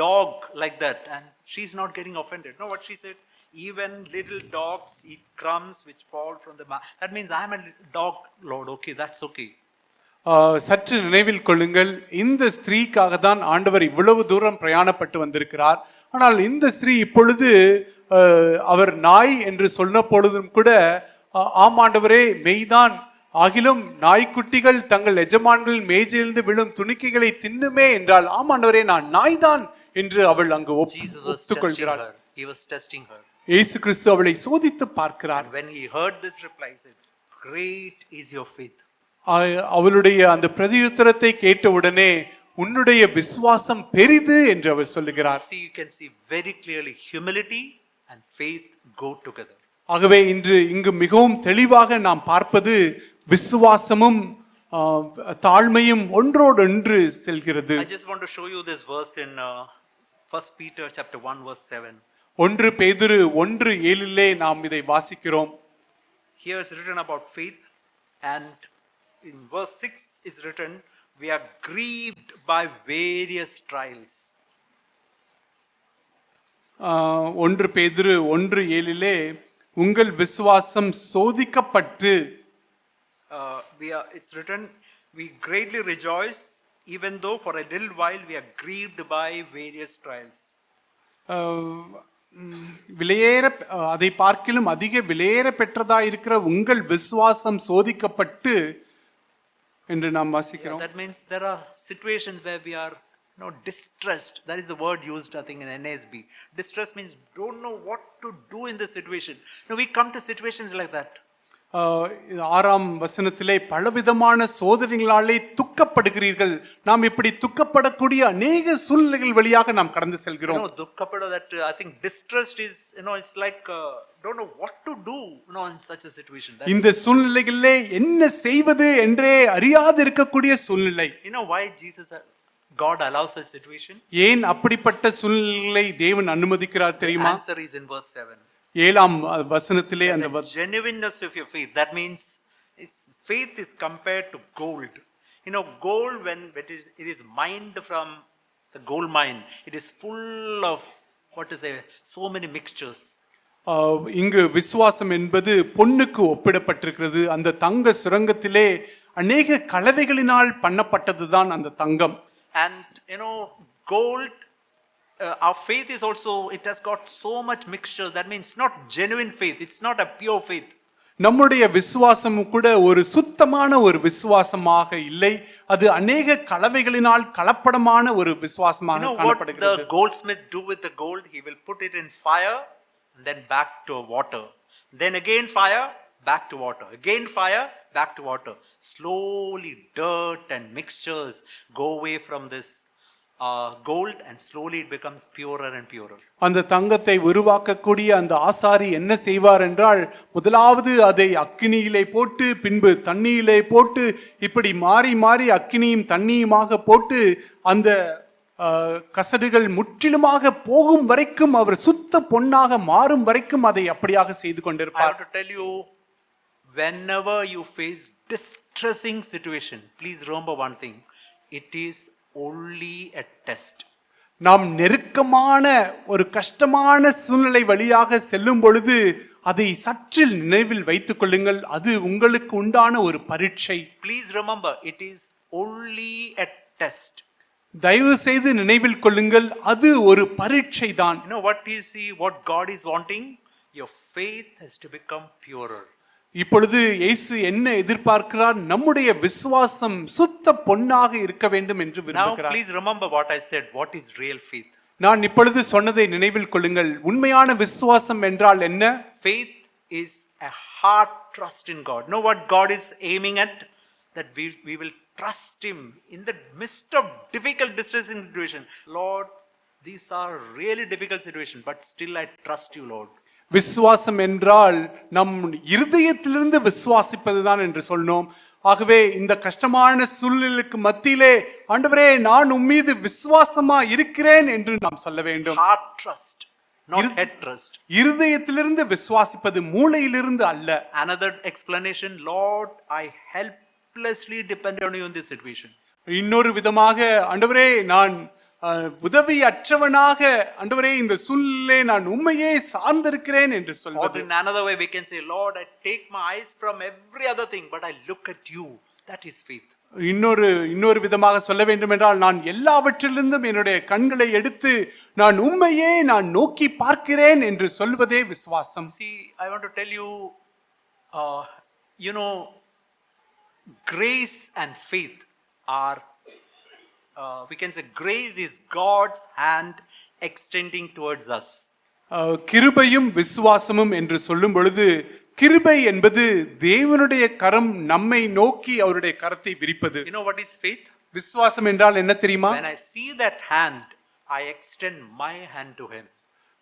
Speaker 1: dog like that, and she's not getting offended. No, what she said, even little dogs eat crumbs which fall from the mouth. That means I am a dog, Lord. Okay, that's okay.
Speaker 2: சற்று நினைவில் கொள்ளுங்கள், இந்த ஸ்திரீக்காக தான் ஆண்டவர் இவ்வளவு தூரம் பிரயாணப்பட்டு வந்திருக்கிறார். ஆனால் இந்த ஸ்திரீ இப்பொழுது அவர் நாய் என்று சொன்ன பொழுதும் கூட, ஆமாண்டவரே மெய்தான், ஆகிலும் நாய்க்குட்டிகள் தங்கள் எஜமான்கள் மேஜையிலிருந்து விழும் துணிக்கைகளை தின்னுமே என்றால், ஆமாண்டவரே நான் நாய்தான் என்று அவள் அங்கு ஒத்துக்கொள்கிறாள்.
Speaker 1: He was testing her.
Speaker 2: இயேசு கிறிஸ்து அவளை சோதித்து பார்க்கிறார்.
Speaker 1: When he heard this reply, he said, great is your faith.
Speaker 2: அவளுடைய அந்த பிரதியுத்தரத்தை கேட்டவுடனே, உன்னுடைய விசுவாசம் பெரிது என்று அவர் சொல்லுகிறார்.
Speaker 1: See, you can see very clearly humility and faith go together.
Speaker 2: ஆகவே இங்கு மிகவும் தெளிவாக நாம் பார்ப்பது விசுவாசமும் தாழ்மையும் ஒன்றோடொன்று செல்கிறது.
Speaker 1: I just want to show you this verse in 1 Peter chapter 1 verse 7.
Speaker 2: 1 பேதுரு 1:7 நாம் இதை வாசிக்கிறோம்.
Speaker 1: Here is written about faith, and in verse 6 is written, we are grieved by various trials.
Speaker 2: 1 பேதுரு 1:7 உங்கள் விசுவாசம் சோதிக்கப்பட்டு,
Speaker 1: it's written, we greatly rejoice even though for a little while we are grieved by various trials. விலையேற அதை பார்க்கிலும் அதிக விலையேற பெற்றதா இருக்கிற உங்கள் விசுவாசம் சோதிக்கப்பட்டு என்று நாம் வாசிக்கிறோம். That means there are situations where we are distressed. That is the word used, I think, in NASB. Distress means don't know what to do in this situation. We come to situations like that.
Speaker 2: ஆறாம் வசனத்திலே பலவிதமான சோதனைகளாலே துக்கப்படுகிறீர்கள். நாம் இப்படி துக்கப்படக்கூடிய அநேக சூழ்நிலைகள் வழியாக நாம் கடந்து செல்கிறோம்.
Speaker 1: Dukkapada, that I think distressed is, it's like don't know what to do, in such a situation.
Speaker 2: இந்த சூழ்நிலைகளிலே என்ன செய்வது என்றே அறியாது இருக்கக்கூடிய சூழ்நிலை.
Speaker 1: Why God allows such situation?
Speaker 2: ஏன் அப்படிப்பட்ட சூழ்நிலைகளை தேவன் அனுமதிக்கிறார் தெரியுமா?
Speaker 1: Answer is in verse 7.
Speaker 2: ஏழாம் வசனத்திலே அந்த
Speaker 1: genuineness of your faith, that means faith is compared to gold. Gold, when it is mined from the gold mine, it is full of so many mixtures.
Speaker 2: இங்கு விசுவாசம் என்பது பொன்னுக்கு ஒப்பிடப்பட்டிருக்கிறது. அந்த தங்க சுரங்கத்திலே அநேக கலவைகளினால் பண்ணப்பட்டதுதான் அந்த தங்கம்.
Speaker 1: And gold, our faith is also, it has got so much mixture. That means not genuine faith, it's not a pure faith.
Speaker 2: நம்முடைய விசுவாசம் கூட ஒரு சுத்தமான ஒரு விசுவாசமாக இல்லை, அது அநேக கலவைகளினால் கலப்படமான ஒரு விசுவாசமாக காணப்படுகிறது.
Speaker 1: What the goldsmith do with the gold? He will put it in fire and then back to water, then again fire, back to water, again fire, back to water. Slowly dirt and mixtures go away from this gold, and slowly it becomes purer and purer.
Speaker 2: அந்த தங்கத்தை உருவாக்கக்கூடிய அந்த ஆசாரி என்ன செய்வார் என்றால், முதலாவது அதை அக்கினியிலே போட்டு, பின்பு தண்ணியிலே போட்டு, இப்படி மாறி மாறி அக்கினியும் தண்ணியுமாக போட்டு அந்த கசடுகள் முற்றிலுமாக போகும் வரைக்கும், அவர் சுத்த பொன்னாக மாறும் வரைக்கும் அதை அப்படியாக செய்து கொண்டிருப்பார்.
Speaker 1: I want to tell you, whenever you face distressing situation, please remember one thing: it is only a test.
Speaker 2: நாம் நெருக்கமான ஒரு கஷ்டமான சூழ்நிலை வழியாக செல்லும் பொழுது அதை சற்று நினைவில் வைத்துக் கொள்ளுங்கள், அது உங்களுக்கு உண்டான ஒரு பரீட்சை.
Speaker 1: Please remember, it is only a test.
Speaker 2: தயவு செய்து நினைவில் கொள்ளுங்கள், அது ஒரு பரீட்சை தான்.
Speaker 1: what God is wanting? Your faith has to become purer.
Speaker 2: இப்பொழுது இயேசு என்ன எதிர்பார்க்கிறார்? நம்முடைய விசுவாசம் சுத்த பொன்னாக இருக்க வேண்டும் என்று விரும்புகிறார்.
Speaker 1: Now please remember what I said. What is real faith?
Speaker 2: நான் இப்பொழுது சொன்னதை நினைவில் கொள்ளுங்கள். உண்மையான விசுவாசம் என்றால் என்ன?
Speaker 1: Faith is a heart trust in God. Know what God is aiming at? That we will trust Him in the midst of difficult, distressing situation. Lord, these are really difficult situations, but still I trust you, Lord.
Speaker 2: விசுவாசம் என்றால் நம் இருதயத்திலிருந்து விசுவாசிப்பதுதான் என்று சொன்னோம். ஆகவே இந்த கஷ்டமான சூழ்நிலைக்கு மத்தியிலே, ஆண்டவரே நான் உம்மீது விசுவாசமா இருக்கிறேன் என்று நாம் சொல்ல வேண்டும்.
Speaker 1: Heart trust, not head trust.
Speaker 2: இருதயத்திலிருந்து விசுவாசிப்பது, மூளையிலிருந்து அல்ல.
Speaker 1: Another explanation: Lord, I helplessly depend on you in this situation.
Speaker 2: இன்னொரு விதமாக, ஆண்டவரே நான் உதவி அற்றவனாக, ஆண்டவரே இந்த சூழ்நிலையிலே நான் உம்மையே சார்ந்திருக்கிறேன் என்று சொல்வது.
Speaker 1: Or in another way we can say, Lord, I take my eyes from every other thing, but I look at you. That is faith.
Speaker 2: இன்னொரு விதமாக சொல்ல வேண்டும் என்றால், நான் எல்லாவற்றிலிருந்தும் என்னுடைய கண்களை எடுத்து நான் உம்மையே நான் நோக்கி பார்க்கிறேன் என்று சொல்வதே விசுவாசம்.
Speaker 1: See, I want to tell you, grace and faith are, we can say grace is God's hand extending towards us.
Speaker 2: கிருபையும் விசுவாசமும் என்று சொல்லும் பொழுது, கிருபை என்பது தேவனுடைய கரம் நம்மை நோக்கி அவருடைய கரத்தை விரிப்பது.
Speaker 1: You know what is faith?
Speaker 2: விசுவாசம் என்றால் என்ன தெரியுமா?
Speaker 1: When I see that hand, I extend my hand to Him.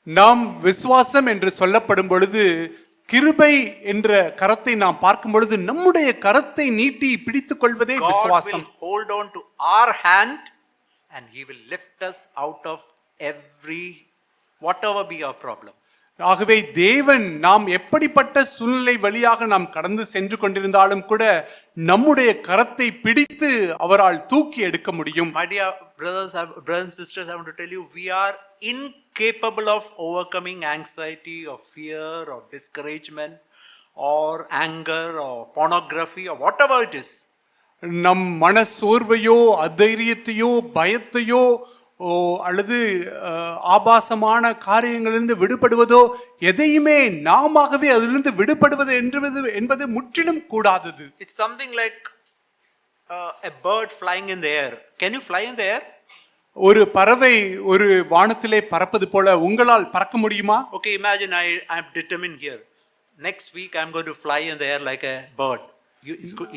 Speaker 2: நாம் விசுவாசம் என்று சொல்லப்படும் பொழுது, கிருபை என்ற கரத்தை நாம் பார்க்கும் பொழுது நம்முடைய கரத்தை நீட்டி பிடித்துக் கொள்வதே விசுவாசம்.
Speaker 1: God will hold on to our hand and He will lift us out of whatever be our problem.
Speaker 2: ஆகவே தேவன் நாம் எப்படிப்பட்ட சூழ்நிலை வழியாக நாம் கடந்து சென்று கொண்டிருந்தாலும் கூட நம்முடைய கரத்தை பிடித்து அவரால் தூக்கி எடுக்க முடியும்.
Speaker 1: My dear brothers and sisters, I want to tell you, we are incapable of overcoming anxiety or fear or discouragement or anger or pornography or whatever it is.
Speaker 2: நம் மன சோர்வையோ அதைரியத்தையோ பயத்தையோ அல்லது ஆபாசமான காரியங்களிலிருந்து விடுபடுவதோ எதையுமே நாமவே அதிலிருந்து விடுபடுவது என்பது முற்றிலும் கூடாதது.
Speaker 1: It's something like a bird flying in the air. Can you fly in the air?
Speaker 2: ஒரு பறவை ஒரு வானத்திலே பறப்பது போல உங்களால் பறக்க முடியுமா?
Speaker 1: Okay, imagine I am determined here. next week I'm going to fly in the air like a bird.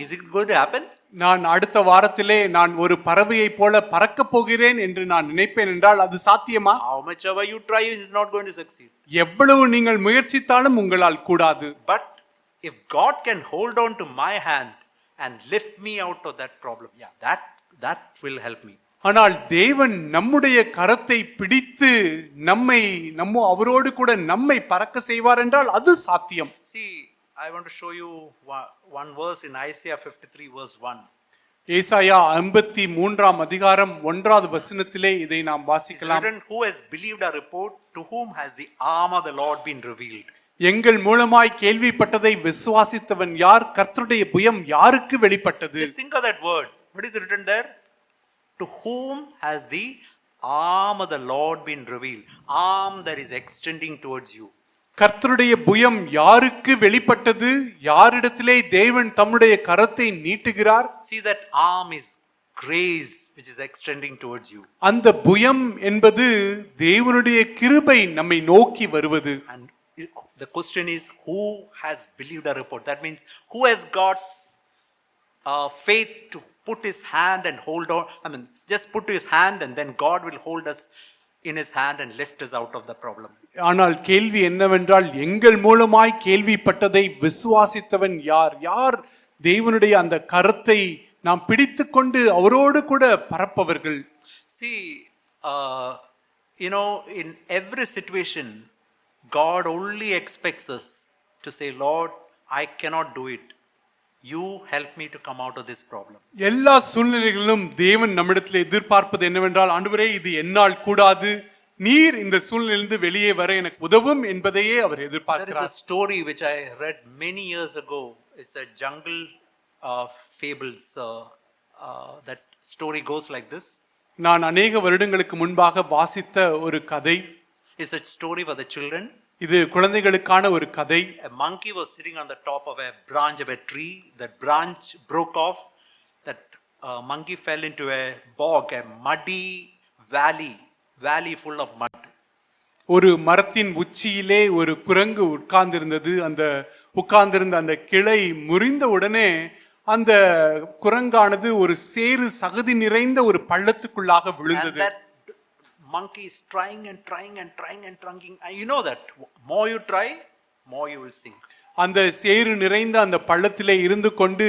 Speaker 1: Is it going to happen?
Speaker 2: நான் அடுத்த வாரத்திலே நான் ஒரு பறவையைப் போல பறக்கப் போகிறேன் என்று நான் நினைப்பேன் என்றால் அது சாத்தியமா?
Speaker 1: How much ever you try, it's not going to succeed.
Speaker 2: எவ்வளவு நீங்கள் முயற்சித்தாலும் உங்களால் கூடாது.
Speaker 1: But if God can hold on to my hand and lift me out of that problem, that will help me.
Speaker 2: ஆனால் தேவன் நம்முடைய கரத்தை பிடித்து அவரோடு கூட நம்மை பறக்க செய்வார் என்றால் அது சாத்தியம்.
Speaker 1: See, I want to show you one verse in Isaiah 53 verse 1.
Speaker 2: ஏசாயா 53 அதிகாரம் 1வது வசனத்திலே இதை நாம் வாசிக்கலாம்.
Speaker 1: Who has believed our report, to whom has the arm of the Lord been revealed?
Speaker 2: எங்கள் மூலமாய் கேள்விப்பட்டதை விசுவாசித்தவன் யார்? கர்த்தருடைய புயம் யாருக்கு வெளிப்பட்டது?
Speaker 1: Just think of that word. What is written there? To whom has the arm of the Lord been revealed? Arm that is extending towards you.
Speaker 2: கர்த்தருடைய புயம் யாருக்கு வெளிப்பட்டது? யாரிடத்திலே தேவன் தம்முடைய கரத்தை நீட்டுகிறார்?
Speaker 1: See, that arm is grace which is extending towards you.
Speaker 2: அந்த புயம் என்பது தேவனுடைய கிருபை நம்மை நோக்கி வருவது.
Speaker 1: And the question is, who has believed our report? That means who has got faith to put his hand and hold on. Just put his hand and then God will hold us in his hand and lift us out of the problem.
Speaker 2: ஆனால் கேள்வி என்னவென்றால், எங்கள் மூலமாய் கேள்விப்பட்டதை விசுவாசித்தவன் யார்? யார் தேவனுடைய அந்த கரத்தை நாம் பிடித்துக்கொண்டு அவரோடு கூட பறப்பவர்கள்?
Speaker 1: See, in every situation, God only expects us to say, Lord, I cannot do it. You help me to come out of this problem.
Speaker 2: எல்லா சூழ்நிலைகளிலும் தேவன் நம்மிடத்தில் எதிர்பார்ப்பது என்னவென்றால், ஆண்டவரே இது என்னால் கூடாது, நீர் இந்த சூழ்நிலையிலிருந்து வெளியே வர எனக்கு உதவும் என்பதையே அவர் எதிர்பார்க்கிறார்.
Speaker 1: There is a story which I read many years ago. It's a jungle fables. That story goes like this.
Speaker 2: நான் அநேக வருடங்களுக்கு முன்பாக வாசித்த ஒரு கதை.
Speaker 1: It's a story for the children.
Speaker 2: இது குழந்தைகளுக்கான ஒரு கதை.
Speaker 1: A monkey was sitting on the top of a branch of a tree. That branch broke off. That monkey fell into a bog, a muddy valley full of mud.
Speaker 2: ஒரு மரத்தின் உச்சியிலே ஒரு குரங்கு உட்கார்ந்திருந்தது. உட்கார்ந்திருந்த அந்த கிளை முறிந்த உடனே அந்த குரங்கானது ஒரு சேறு சகதி நிறைந்த ஒரு பள்ளத்துக்குள்ளாக விழுந்தது.
Speaker 1: Monkey is trying and trying. And you know that more you try, more you will sink.
Speaker 2: அந்த சேறு நிறைந்த அந்த பள்ளத்திலே இருந்து கொண்டு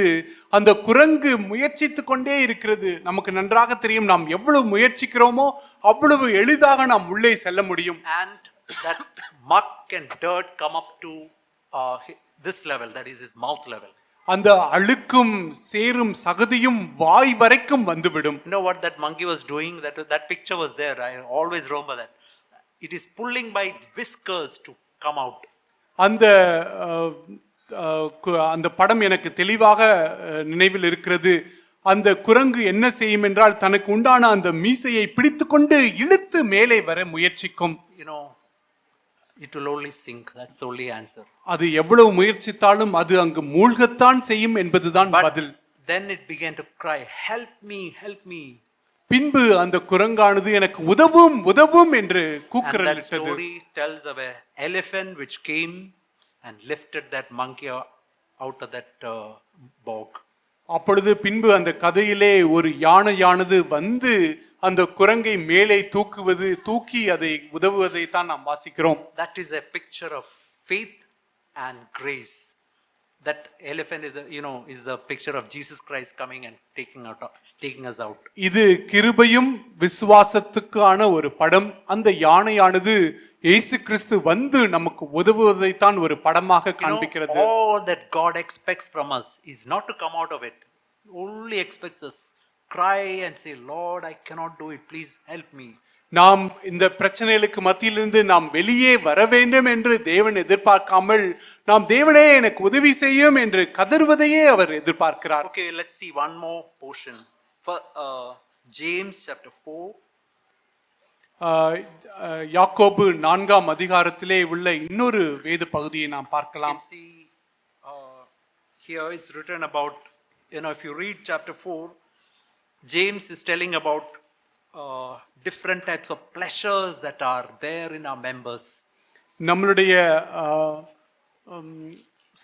Speaker 2: அந்த குரங்கு முயற்சித்துக் கொண்டே இருக்கிறது. நமக்கு நன்றாக தெரியும், நாம் எவ்வளவு முயற்சிக்கிறோமோ அவ்வளவு எளிதாக நாம் உள்ளே செல்ல முடியும்.
Speaker 1: And that muck and dirt come up to this level, that is his mouth level.
Speaker 2: அந்த அழுக்கும் சேரும் சகதியும் வாய் வரைக்கும் வந்துவிடும்.
Speaker 1: You know what that monkey was doing? That picture was there. I always remember that. It is pulling by whiskers to come out.
Speaker 2: அந்த படம் எனக்கு தெளிவாக நினைவில் இருக்கிறது. அந்த குரங்கு என்ன செய்யும் என்றால், தனக்கு உண்டான அந்த மீசையை பிடித்துக்கொண்டு இழுத்து மேலே வர முயற்சிக்கும்.
Speaker 1: It will only sink. That's the only answer.
Speaker 2: அது எவ்வளவு முயற்சித்தாலும் அது அங்கு மூழ்கத்தான் செய்யும் என்பதுதான் பதில்.
Speaker 1: Then it began to cry, help me, help me.
Speaker 2: பின்பு அந்த குரங்கானது எனக்கு உதவும் உதவும் என்று கூக்குரலிட்டது.
Speaker 1: And that story tells of an elephant which came and lifted that monkey out of that bog.
Speaker 2: அப்பொழுது பின்பு அந்த கதையிலே ஒரு யானையானது வந்து அந்த குரங்கை மேலே தூக்கி அதை உதவுவதை தான் நாம் வாசிக்கிறோம்.
Speaker 1: That is a picture of faith and grace. That elephant is the picture of Jesus Christ coming and taking us out.
Speaker 2: இது கிருபையும் விசுவாசத்துக்கான ஒரு படம். அந்த யானையானது இயேசு கிறிஸ்து வந்து நமக்கு உதவுவதை தான் ஒரு படமாக காண்பிக்கிறது.
Speaker 1: All that God expects from us is not to come out of it. Only expects us cry and say, Lord, I cannot do it, please help me.
Speaker 2: நாம் இந்த பிரச்சனைகளுக்கு மத்தியிலிருந்து நாம் வெளியே வர வேண்டும் என்று தேவன் எதிர்பார்க்காமல், நாம் தேவனே எனக்கு உதவி செய்யும் என்று கதறுவதையே அவர் எதிர்பார்க்கிறார்.
Speaker 1: Okay, let's see one more portion. For James chapter 4.
Speaker 2: யாக்கோபு 4ஆம் அதிகாரத்திலே உள்ள இன்னொரு வேத பகுதியை நாம் பார்க்கலாம்.
Speaker 1: See, here it's written about, if you read chapter 4, James is telling about different types of pleasures that are there in our members.
Speaker 2: நம்மளுடைய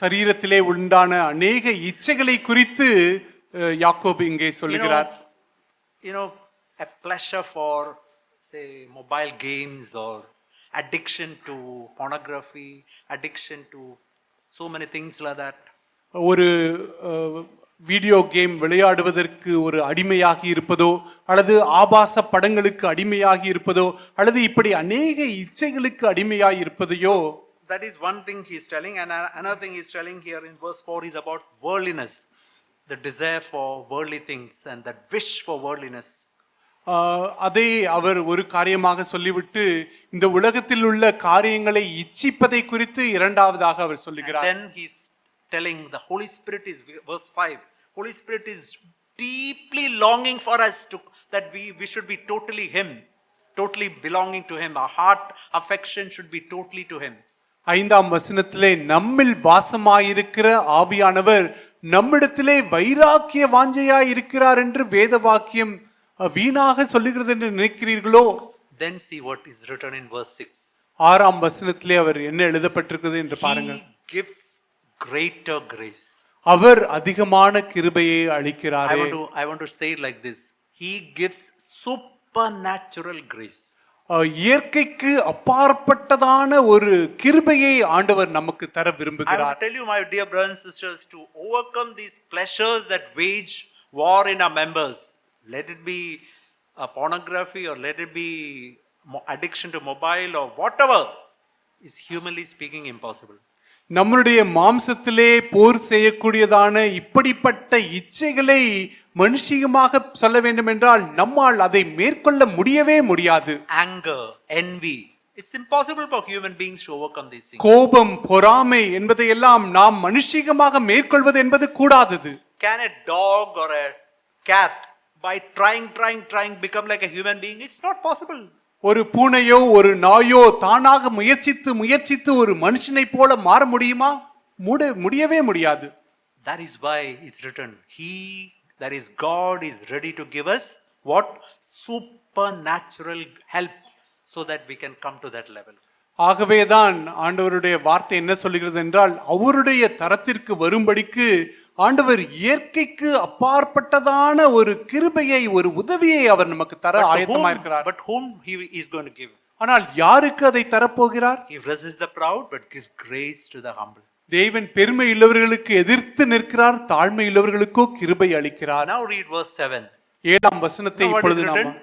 Speaker 2: சரீரத்திலே உண்டான அநேக இச்சைகளை குறித்து யாக்கோபு இங்கே சொல்லுகிறார்.
Speaker 1: You know, a pleasure for, say, mobile games or addiction to pornography, addiction to so many things like that.
Speaker 2: ஒரு வீடியோ கேம் விளையாடுவதற்கு ஒரு அடிமையாகி இருப்பதோ அல்லது ஆபாச படங்களுக்கு அடிமையாகி இருப்பதோ அல்லது இப்படி அநேக இச்சைகளுக்கு அடிமையாய் இருப்பதையோ,
Speaker 1: That is one thing he is telling, and another thing he is telling here in verse 4 is about worldliness, the desire for worldly things and that wish for worldliness.
Speaker 2: அதை அவர் ஒரு காரியமாக சொல்லிவிட்டு இந்த உலகத்தில் உள்ள காரியங்களை இச்சிப்பதை குறித்து இரண்டாவதாக அவர் சொல்லுகிறார்.
Speaker 1: And then he's telling the Holy Spirit is verse 5. Holy Spirit is deeply longing for us to that we should be totally him, totally belonging to him. Our heart affection should be totally to him.
Speaker 2: 5ஆம் வசனத்திலே நம்மில் வாசமாயிருக்கிற ஆவியானவர் நம்மிடத்திலே வைராக்கிய வாஞ்சையாய் இருக்கிறார் என்று வேத வாக்கியம் வீணாக சொல்லுகிறது என்று நினைக்கிறீர்களோ?
Speaker 1: Then see what is written in verse 6.
Speaker 2: 6ஆம் வசனத்திலே அவர் என்ன எழுதப்பட்டிருக்கிறது என்று பாருங்கள்.
Speaker 1: He gives greater grace.
Speaker 2: அவர் அதிகமான கிருபையை அளிக்கிறார்.
Speaker 1: I want to say it like this. He gives supernatural grace.
Speaker 2: இயற்கைக்கு அப்பாற்பட்டதான ஒரு கிருபையை ஆண்டவர் நமக்கு தர விரும்புகிறார்.
Speaker 1: I will tell you, my dear brothers and sisters, to overcome these pleasures that wage war in our members, let it be pornography or let it be addiction to mobile or whatever, is humanly speaking impossible.
Speaker 2: நம்முடைய மாம்சத்திலே போர் செய்யக்கூடியதான இப்படிப்பட்ட இச்சைகளை மனுஷிகமாக சொல்ல வேண்டும் என்றால் நம்மால் அதை மேற்கொள்ள முடியவே முடியாது.
Speaker 1: Anger, envy, it's impossible for human beings to overcome these things.
Speaker 2: கோபம், பொறாமை என்பதையெல்லாம் நாம் மனுஷிகமாக மேற்கொள்வது என்பது கூடாதது.
Speaker 1: Can a dog or a cat by trying become like a human being? It's not possible.
Speaker 2: ஒரு பூனையோ ஒரு நாயோ தானாக முயற்சித்து ஒரு மனுஷனை போல மாற முடியுமா? முடியவே முடியாது.
Speaker 1: That is why it's written, that is God is ready to give us what? Supernatural help so that we can come to that level.
Speaker 2: ஆகவேதான் ஆண்டவருடைய வார்த்தை என்ன சொல்லுகிறது என்றால், அவருடைய தரத்திற்கு வரும்படிக்கு ஆண்டவர் இயற்கைக்கு அப்பாற்பட்டதான ஒரு கிருபையை, ஒரு உதவியை அவர் நமக்கு தர ஆயத்தமா இருக்கிறார்.
Speaker 1: But whom he is going to give?
Speaker 2: ஆனால் யாருக்கு அதை தரப்போகிறார்?
Speaker 1: He resists the proud but gives grace to the humble.
Speaker 2: தேவன் பெருமை உள்ளவர்களுக்கு எதிர்த்து நிற்கிறார், தாழ்மை உள்ளவர்களுக்கோ கிருபை அளிக்கிறார்.
Speaker 1: Now read verse 7.
Speaker 2: 7ஆம் வசனத்தை இப்பொழுது நாம்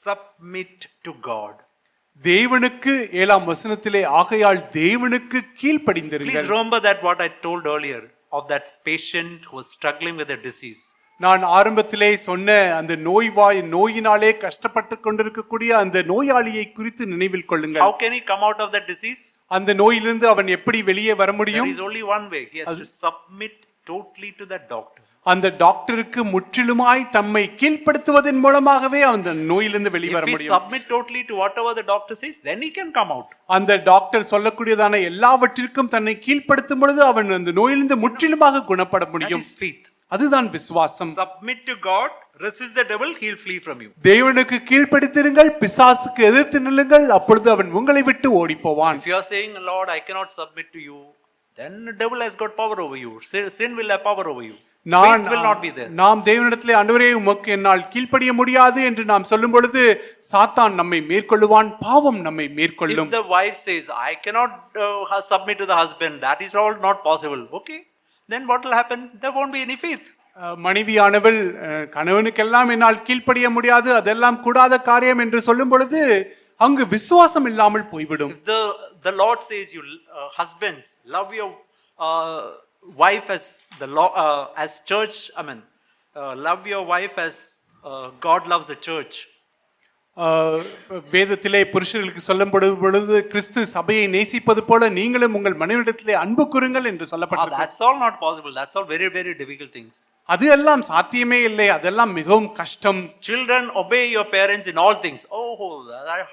Speaker 1: submit to God.
Speaker 2: தேவனுக்கு 7ஆம் வசனத்திலே ஆகையால் தேவனுக்கு கீழ்ப்படிந்திருங்கள்.
Speaker 1: Please remember that what I told earlier of that patient who was struggling with a disease.
Speaker 2: நான் ஆரம்பத்திலே சொன்ன அந்த நோயினாலே கஷ்டப்பட்டு கொண்டிருக்கக்கூடிய அந்த நோயாளியை குறித்து நினைவில் கொள்ளுங்கள்.
Speaker 1: How can he come out of that disease?
Speaker 2: அந்த நோயிலிருந்து அவன் எப்படி வெளியே வர முடியும்?
Speaker 1: There is only one way. He has to submit totally to that doctor.
Speaker 2: அந்த டாக்டருக்கு முற்றிலுமாய் தம்மை கீழ்ப்படுத்துவதன் மூலமாகவே அந்த நோயிலிருந்து வெளியே வர முடியும்.
Speaker 1: If he submit totally to whatever the doctor says, then he can come out.
Speaker 2: அந்த டாக்டர் சொல்லக்கூடியதான எல்லாவற்றிற்கும் தன்னை கீழ்ப்படுத்தும் பொழுது அவன் அந்த நோயிலிருந்து முற்றிலுமாக குணப்பட முடியும்.
Speaker 1: That is faith.
Speaker 2: அதுதான் விசுவாசம்.
Speaker 1: Submit to God, resist the devil, he will flee from you.
Speaker 2: தேவனுக்கு கீழ்ப்படித்திருங்கள், பிசாசுக்கு எதிர்த்து நில்லுங்கள், அப்பொழுது அவன் உங்களை விட்டு ஓடி போவான்.
Speaker 1: If you are saying, Lord, I cannot submit to you, then the devil has got power over you. Sin will have power over you. Faith will not be there.
Speaker 2: நாம் தேவனிடத்திலே ஆண்டவரே உமக்கு என்னால் கீழ்ப்படிய முடியாது என்று நாம் சொல்லும் பொழுது சாத்தான் நம்மை மேற்கொள்ளுவான், பாவம் நம்மை மேற்கொள்ளும்.
Speaker 1: If the wife says, I cannot submit to the husband, that is all not possible. Okay, then what will happen? There won't be any faith.
Speaker 2: மனைவியானவள் கணவனுக்கெல்லாம் என்னால் கீழ்ப்படிய முடியாது, அதெல்லாம் கூடாத காரியம் என்று சொல்லும் பொழுது அங்கு விசுவாசம் இல்லாமல் போய்விடும்.
Speaker 1: The Lord says, you husbands, love your wife as the law, as church. I mean, love your wife as God loves the church.
Speaker 2: வேதத்திலே புருஷர்களுக்கு சொல்லப்படும் பொழுது கிறிஸ்து சபையை நேசிப்பது போல நீங்களும் உங்கள் மனைவியிடத்திலே அன்பு கூறுங்கள் என்று சொல்லப்பட்டிருக்கிறது.
Speaker 1: That's all not possible. That's all very, very difficult things.
Speaker 2: அது எல்லாம் சாத்தியமே இல்லை, அதெல்லாம் மிகவும் கஷ்டம்.
Speaker 1: Children, obey your parents in all things. Oh,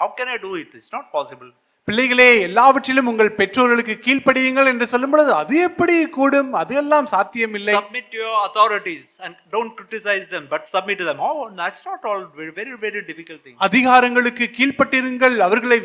Speaker 1: how can I do it? It's not possible.
Speaker 2: பிள்ளைகளே எல்லாவற்றிலும் உங்கள் பெற்றோர்களுக்கு கீழ்ப்படியுங்கள் என்று சொல்லும் பொழுது அது எப்படி கூடும்? அது எல்லாம் சாத்தியமில்லை.
Speaker 1: Submit to your authorities and don't criticize them, but submit to them. Oh, that's not all very difficult thing.
Speaker 2: அதிகாரங்களுக்கு கீழ்ப்பட்டிருங்கள், அவர்களை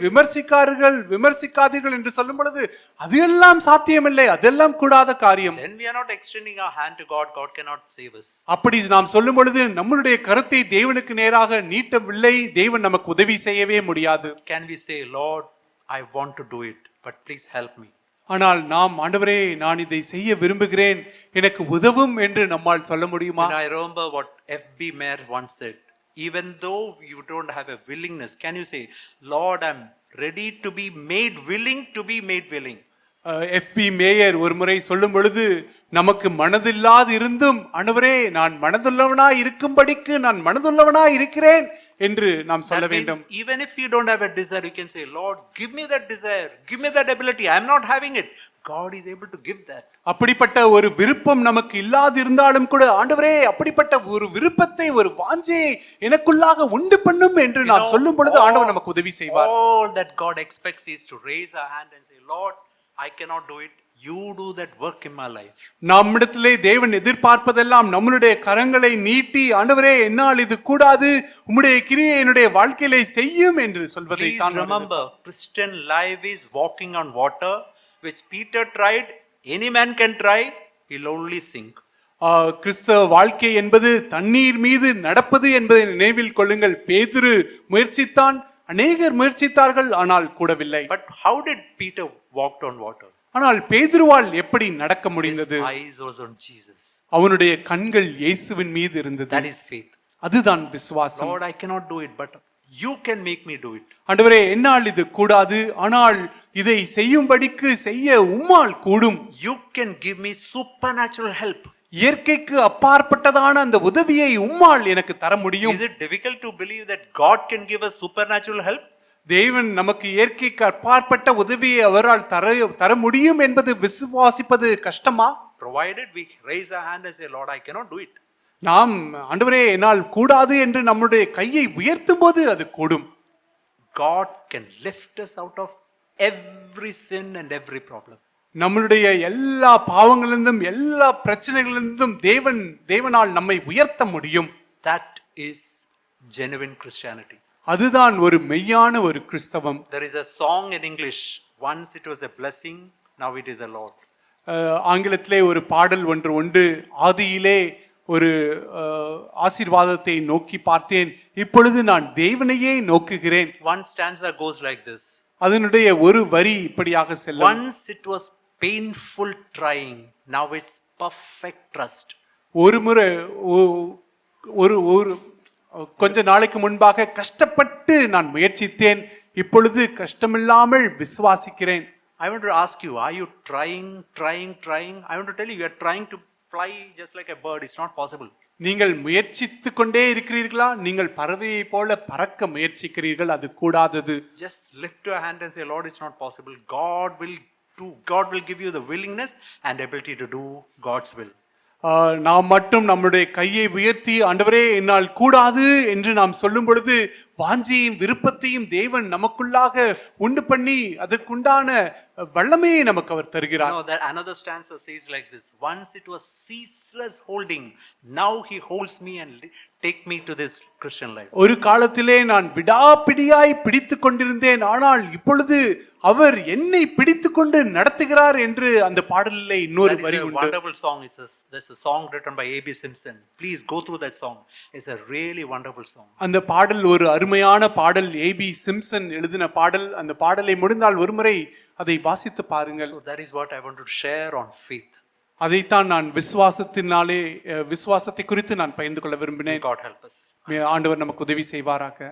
Speaker 2: விமர்சிக்காதீர்கள் என்று சொல்லும் பொழுது அது எல்லாம் சாத்தியமில்லை, அதெல்லாம் கூடாத காரியம்.
Speaker 1: Then we are not extending our hand to God. God cannot save us.
Speaker 2: அப்படி நாம் சொல்லும் பொழுது நம்மளுடைய கருத்தை தேவனுக்கு நேராக நீட்டவில்லை, தேவன் நமக்கு உதவி செய்யவே முடியாது.
Speaker 1: Can we say, Lord, I want to do it, but please help me.
Speaker 2: ஆனால் நாம் ஆண்டவரே நான் இதை செய்ய விரும்புகிறேன், எனக்கு உதவும் என்று நம்மால் சொல்ல முடியுமா?
Speaker 1: And I remember what F.B. Mayer once said, even though you don't have a willingness, can you say, Lord, I'm ready to be made willing to be made willing.
Speaker 2: FP mayor ஒரு முறை சொல்லும் பொழுது, நமக்கு மனதில்லாது இருந்தும் ஆண்டவரே நான் மனதுள்ளவனாய் இருக்கும்படிக்கு நான் மனதுள்ளவனாய் இருக்கிறேன் என்று நாம் சொல்ல வேண்டும்.
Speaker 1: Even if you don't have a desire, you can say, Lord, give me that desire, give me that ability. I'm not having it. God is able to give that.
Speaker 2: அப்படிப்பட்ட ஒரு விருப்பம் நமக்கு இல்லாது இருந்தாலும் கூட ஆண்டவரே அப்படிப்பட்ட ஒரு விருப்பத்தை, ஒரு வாஞ்சையை எனக்குள்ளாக உண்டு பண்ணும் என்று நான் சொல்லும் பொழுது ஆண்டவர் நமக்கு உதவி செய்வார்.
Speaker 1: All that God expects is to raise our hand and say, Lord, I cannot do it. You do that work in my life.
Speaker 2: நம்மிடத்திலே தேவன் எதிர்பார்ப்பதெல்லாம் நம்மளுடைய கரங்களை நீட்டி ஆண்டவரே என்னால் இது கூடாது, உம்முடைய கிரியை என்னுடைய வாழ்க்கையிலே செய்யும் என்று சொல்வதை தான்.
Speaker 1: Remember, Christian life is walking on water, which Peter tried. Any man can try. He'll only sink.
Speaker 2: கிறிஸ்தவ வாழ்க்கை என்பது தண்ணீர் மீது நடப்பது என்பதை நினைவில் கொள்ளுங்கள். பேதுரு முயற்சித்தான், அநேகர் முயற்சித்தார்கள், ஆனால் கூடவில்லை.
Speaker 1: But how did Peter walk on water?
Speaker 2: ஆனால் பேதுருவால் எப்படி நடக்க முடிந்தது?
Speaker 1: His eyes was on Jesus.
Speaker 2: அவனுடைய கண்கள் இயேசுவின் மீது இருந்தது.
Speaker 1: That is faith.
Speaker 2: அதுதான் விசுவாசம்.
Speaker 1: Lord, I cannot do it, but you can make me do it.
Speaker 2: ஆண்டவரே என்னால் இது கூடாது, ஆனால் இதை செய்யும்படிக்கு செய்ய உம்மால் கூடும்.
Speaker 1: You can give me supernatural help.
Speaker 2: இயற்கைக்கு அப்பாற்பட்டதான அந்த உதவியை உம்மால் எனக்கு தர முடியும்.
Speaker 1: Is it difficult to believe that God can give us supernatural help?
Speaker 2: தேவன் நமக்கு இயற்கைக்கு அப்பாற்பட்ட உதவியை அவரால் தர முடியும் என்பது விசுவாசிப்பது கஷ்டமா?
Speaker 1: Provided we raise our hand and say, Lord, I cannot do it.
Speaker 2: நாம் ஆண்டவரே என்னால் கூடாது என்று நம்முடைய கையை உயர்த்தும் போது அது கூடும்.
Speaker 1: God can lift us out of every sin and every problem.
Speaker 2: நம்மளுடைய எல்லா பாவங்களிலிருந்தும் எல்லா பிரச்சனைகளிலிருந்தும் தேவனால் நம்மை உயர்த்த முடியும்.
Speaker 1: That is genuine Christianity.
Speaker 2: அதுதான் ஒரு மெய்யான ஒரு கிறிஸ்தவம்.
Speaker 1: There is a song in English. Once it was a blessing, now it is a Lord.
Speaker 2: ஆங்கிலத்திலே ஒரு பாடல் ஒன்று உண்டு. ஆதியிலே ஒரு ஆசீர்வாதத்தை நோக்கி பார்த்தேன், இப்பொழுது நான் தேவனையே நோக்குகிறேன்.
Speaker 1: One stanza goes like this.
Speaker 2: அதனுடைய ஒரு வரி இப்படியாக செல்லும்.
Speaker 1: Once it was painful trying, now it's perfect trust.
Speaker 2: ஒரு முறை ஒரு கொஞ்ச நாளைக்கு முன்பாக கஷ்டப்பட்டு நான் முயற்சித்தேன், இப்பொழுது கஷ்டமில்லாமல் விசுவாசிக்கிறேன்.
Speaker 1: I want to ask you, are you trying? I want to tell you, you are trying to fly just like a bird. It's not possible.
Speaker 2: நீங்கள் முயற்சித்துக் கொண்டே இருக்கிறீர்களா? நீங்கள் பறவையை போல பறக்க முயற்சிக்கிறீர்கள், அது கூடாதது.
Speaker 1: Just lift your hand and say, Lord, it's not possible. God will give you the willingness and ability to do God's will.
Speaker 2: நாம் மட்டும் நம்முடைய கையை உயர்த்தி ஆண்டவரே என்னால் கூடாது என்று நாம் சொல்லும் பொழுது வாஞ்சியையும் விருப்பத்தையும் தேவன் நமக்குள்ளாக உண்டு பண்ணி அதற்குண்டான வல்லமையை நமக்கு அவர் தருகிறார்.
Speaker 1: No, that another stanza says like this. Once it was ceaseless holding, now he holds me and take me to this Christian life.
Speaker 2: ஒரு காலத்திலே நான் விடாப்பிடியாய் பிடித்துக் கொண்டிருந்தேன், ஆனால் இப்பொழுது அவர் என்னை பிடித்துக்கொண்டு நடத்துகிறார் என்று அந்த பாடலிலே இன்னொரு வரி உண்டு.
Speaker 1: Wonderful song. There's a song written by A.B. Simpson. Please go through that song. It's a really wonderful song.
Speaker 2: அந்த பாடல் ஒரு அருமையான பாடல். A.B. சிம்சன் எழுதின பாடல். அந்த பாடலை முடிந்தால் ஒருமுறை அதை வாசித்து பாருங்கள்.
Speaker 1: So that is what I want to share on faith.
Speaker 2: அதைத்தான் நான் விசுவாசத்தை குறித்து நான் பகிர்ந்து கொள்ள விரும்பினேன்.
Speaker 1: God help us.
Speaker 2: ஆண்டவர் நமக்கு உதவி செய்வாராக.